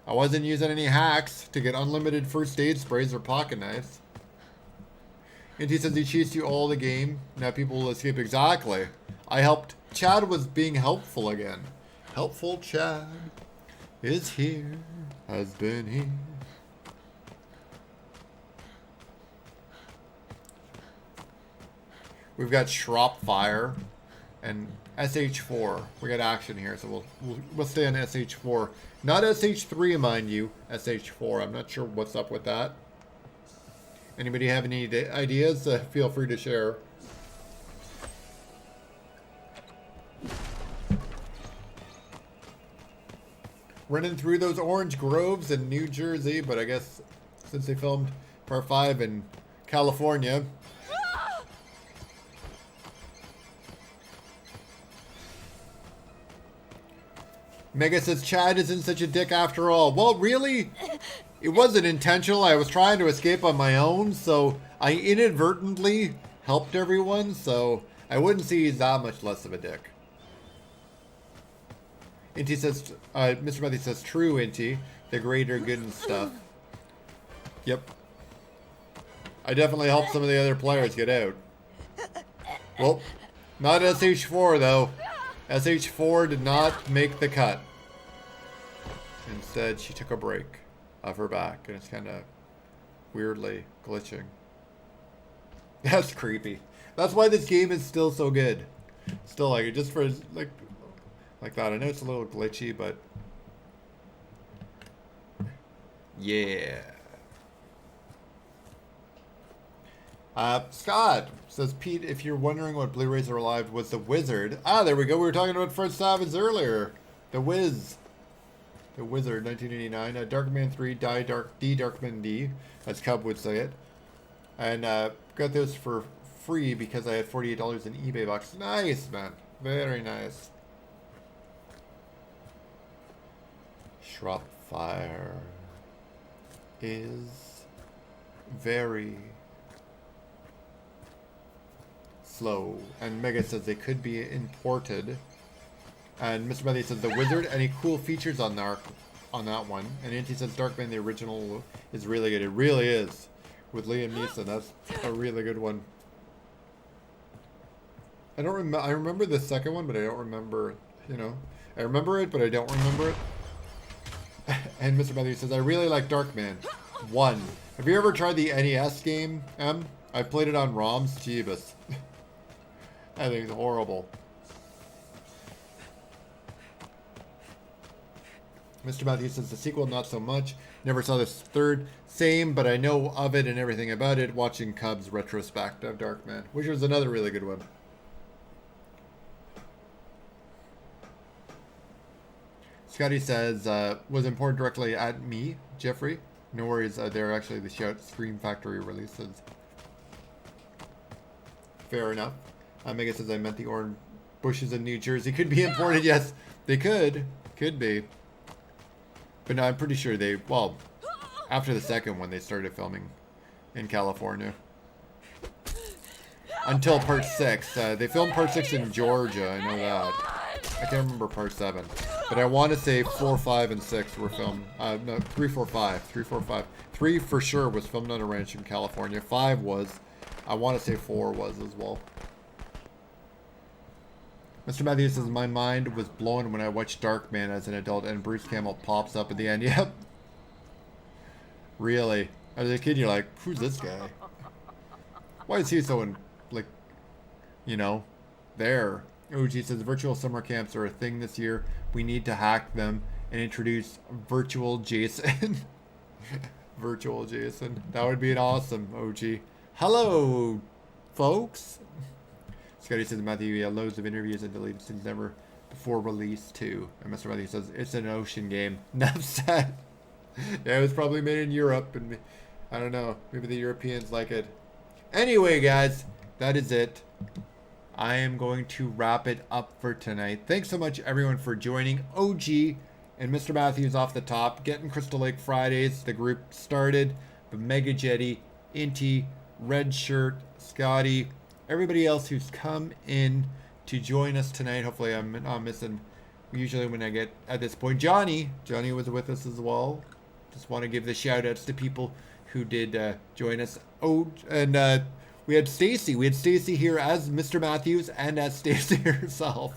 I wasn't using any hacks to get unlimited first aid sprays or pocket knives. And he says he cheats you all the game. Now people will escape. Exactly. I helped. Chad was being helpful again. Helpful Chad is here. Has been here. We've got Shrop Fire and SH4. We got action here, so we'll stay on SH4. Not SH3, mind you. SH4. I'm not sure what's up with that. Anybody have any ideas? Feel free to share. Running through those orange groves in New Jersey, but I guess since they filmed Part 5 in California. Mega says Chad isn't such a dick after all. Well, really? It wasn't intentional. I was trying to escape on my own, so I inadvertently helped everyone, so I wouldn't say he's that much less of a dick. Inti says, Mr. Matthew says, true, Inti. The greater good and stuff. Yep. I definitely helped some of the other players get out. Well, not SH4 though. SH4 did not make the cut. Instead, she took a break of her back, and it's kind of weirdly glitching. That's creepy. That's why this game is still so good. Still like it, just for like that. I know it's a little glitchy, but yeah. Scott says, Pete, if you're wondering what Blu-rays are alive, was The Wizard. Ah, there we go. We were talking about Fred Savage earlier. The Wiz. The Wizard, 1989. Darkman 3, D Darkman D, as Cub would say it. And got those for free because I had $48 in eBay bucks. Nice, man. Very nice. Shropfire is very slow. And Mega says they could be imported. And Mr. Matthew says, The Wizard, any cool features on that one? And Auntie says, Darkman, the original, is really good. It really is. With Liam Neeson, that's a really good one. I don't remember. I remember the second one, but I don't remember. You know, I remember it, but I don't remember it. And Mr. Matthew says, I really like Darkman 1. Have you ever tried the NES game, M? I've played it on ROMs. Jeebus. I think it's horrible. Mr. Matthew says the sequel, not so much. Never saw this third. Same, but I know of it and everything about it. Watching Cubs retrospective Darkman, which was another really good one. Scotty says, was important directly at me, Jeffrey. No worries, they're actually the Shout Scream Factory releases. Fair enough. Mega says, I meant the orange bushes in New Jersey. Could be imported, yes. They could. Could be. But no, I'm pretty sure they, well, after the second one, they started filming in California. Until part 6. They filmed part 6 in Georgia, I know that. I can't remember part 7. But I want to say 4, 5, and 6 were filmed. No, 3, 4, 5. 3, 4, 5. 3 for sure was filmed on a ranch in California. 5 was. I want to say 4 was as well. Mr. Matthews says, my mind was blown when I watched Darkman as an adult and Bruce Campbell pops up at the end. Yep. Really? As a kid, you're like, who's this guy? Why is he so, like, you know, there? OG says, virtual summer camps are a thing this year. We need to hack them and introduce virtual Jason. Virtual Jason. That would be an awesome OG. Hello, folks. Scotty says, Matthew, yeah, loads of interviews and deleted scenes never before release too. And Mr. Matthew says, it's an ocean game. Enough said. Yeah, it was probably made in Europe, and I don't know, maybe the Europeans like it. Anyway, guys, that is it. I am going to wrap it up for tonight. Thanks so much, everyone, for joining. OG and Mr. Matthews off the top, getting Crystal Lake Fridays. The group started, but Mega Jetty, Inti, Red Shirt, Scotty, everybody else who's come in to join us tonight. Hopefully I'm not missing, usually when I get at this point. Johnny was with us as well. Just want to give the shout outs to people who did join us. Oh, and we had Stacy. We had Stacy here as Mr. Matthews and as Stacy herself.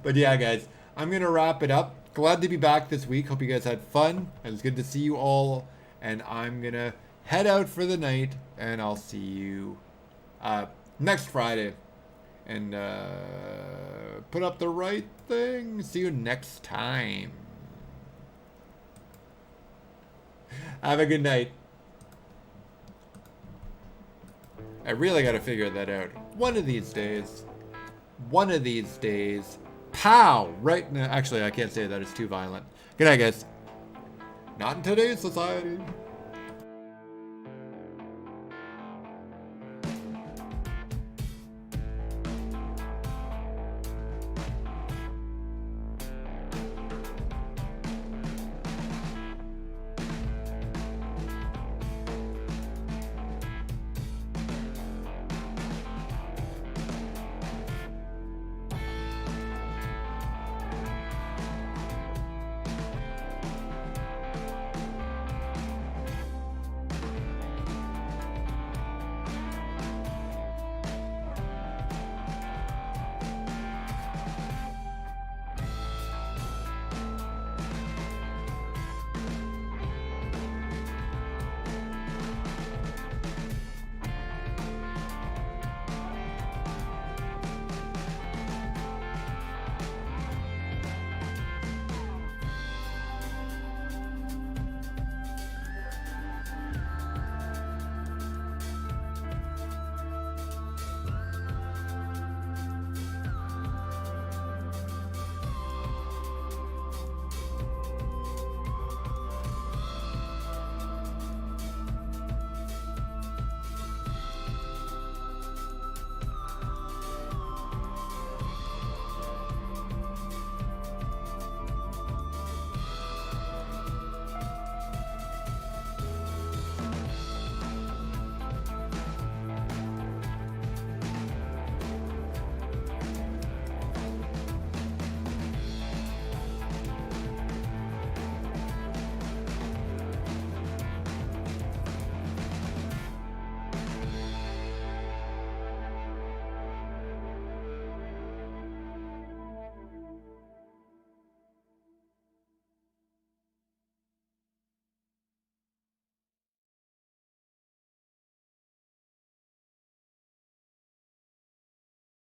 But yeah, guys, I'm going to wrap it up. Glad to be back this week. Hope you guys had fun. It was good to see you all. And I'm going to head out for the night. And I'll see you next Friday. And put up the right thing. See you next time. Have a good night. I really got to figure that out. One of these days. Pow! Right now. Actually, I can't say that. It's too violent. Good night, guys. Not in today's society.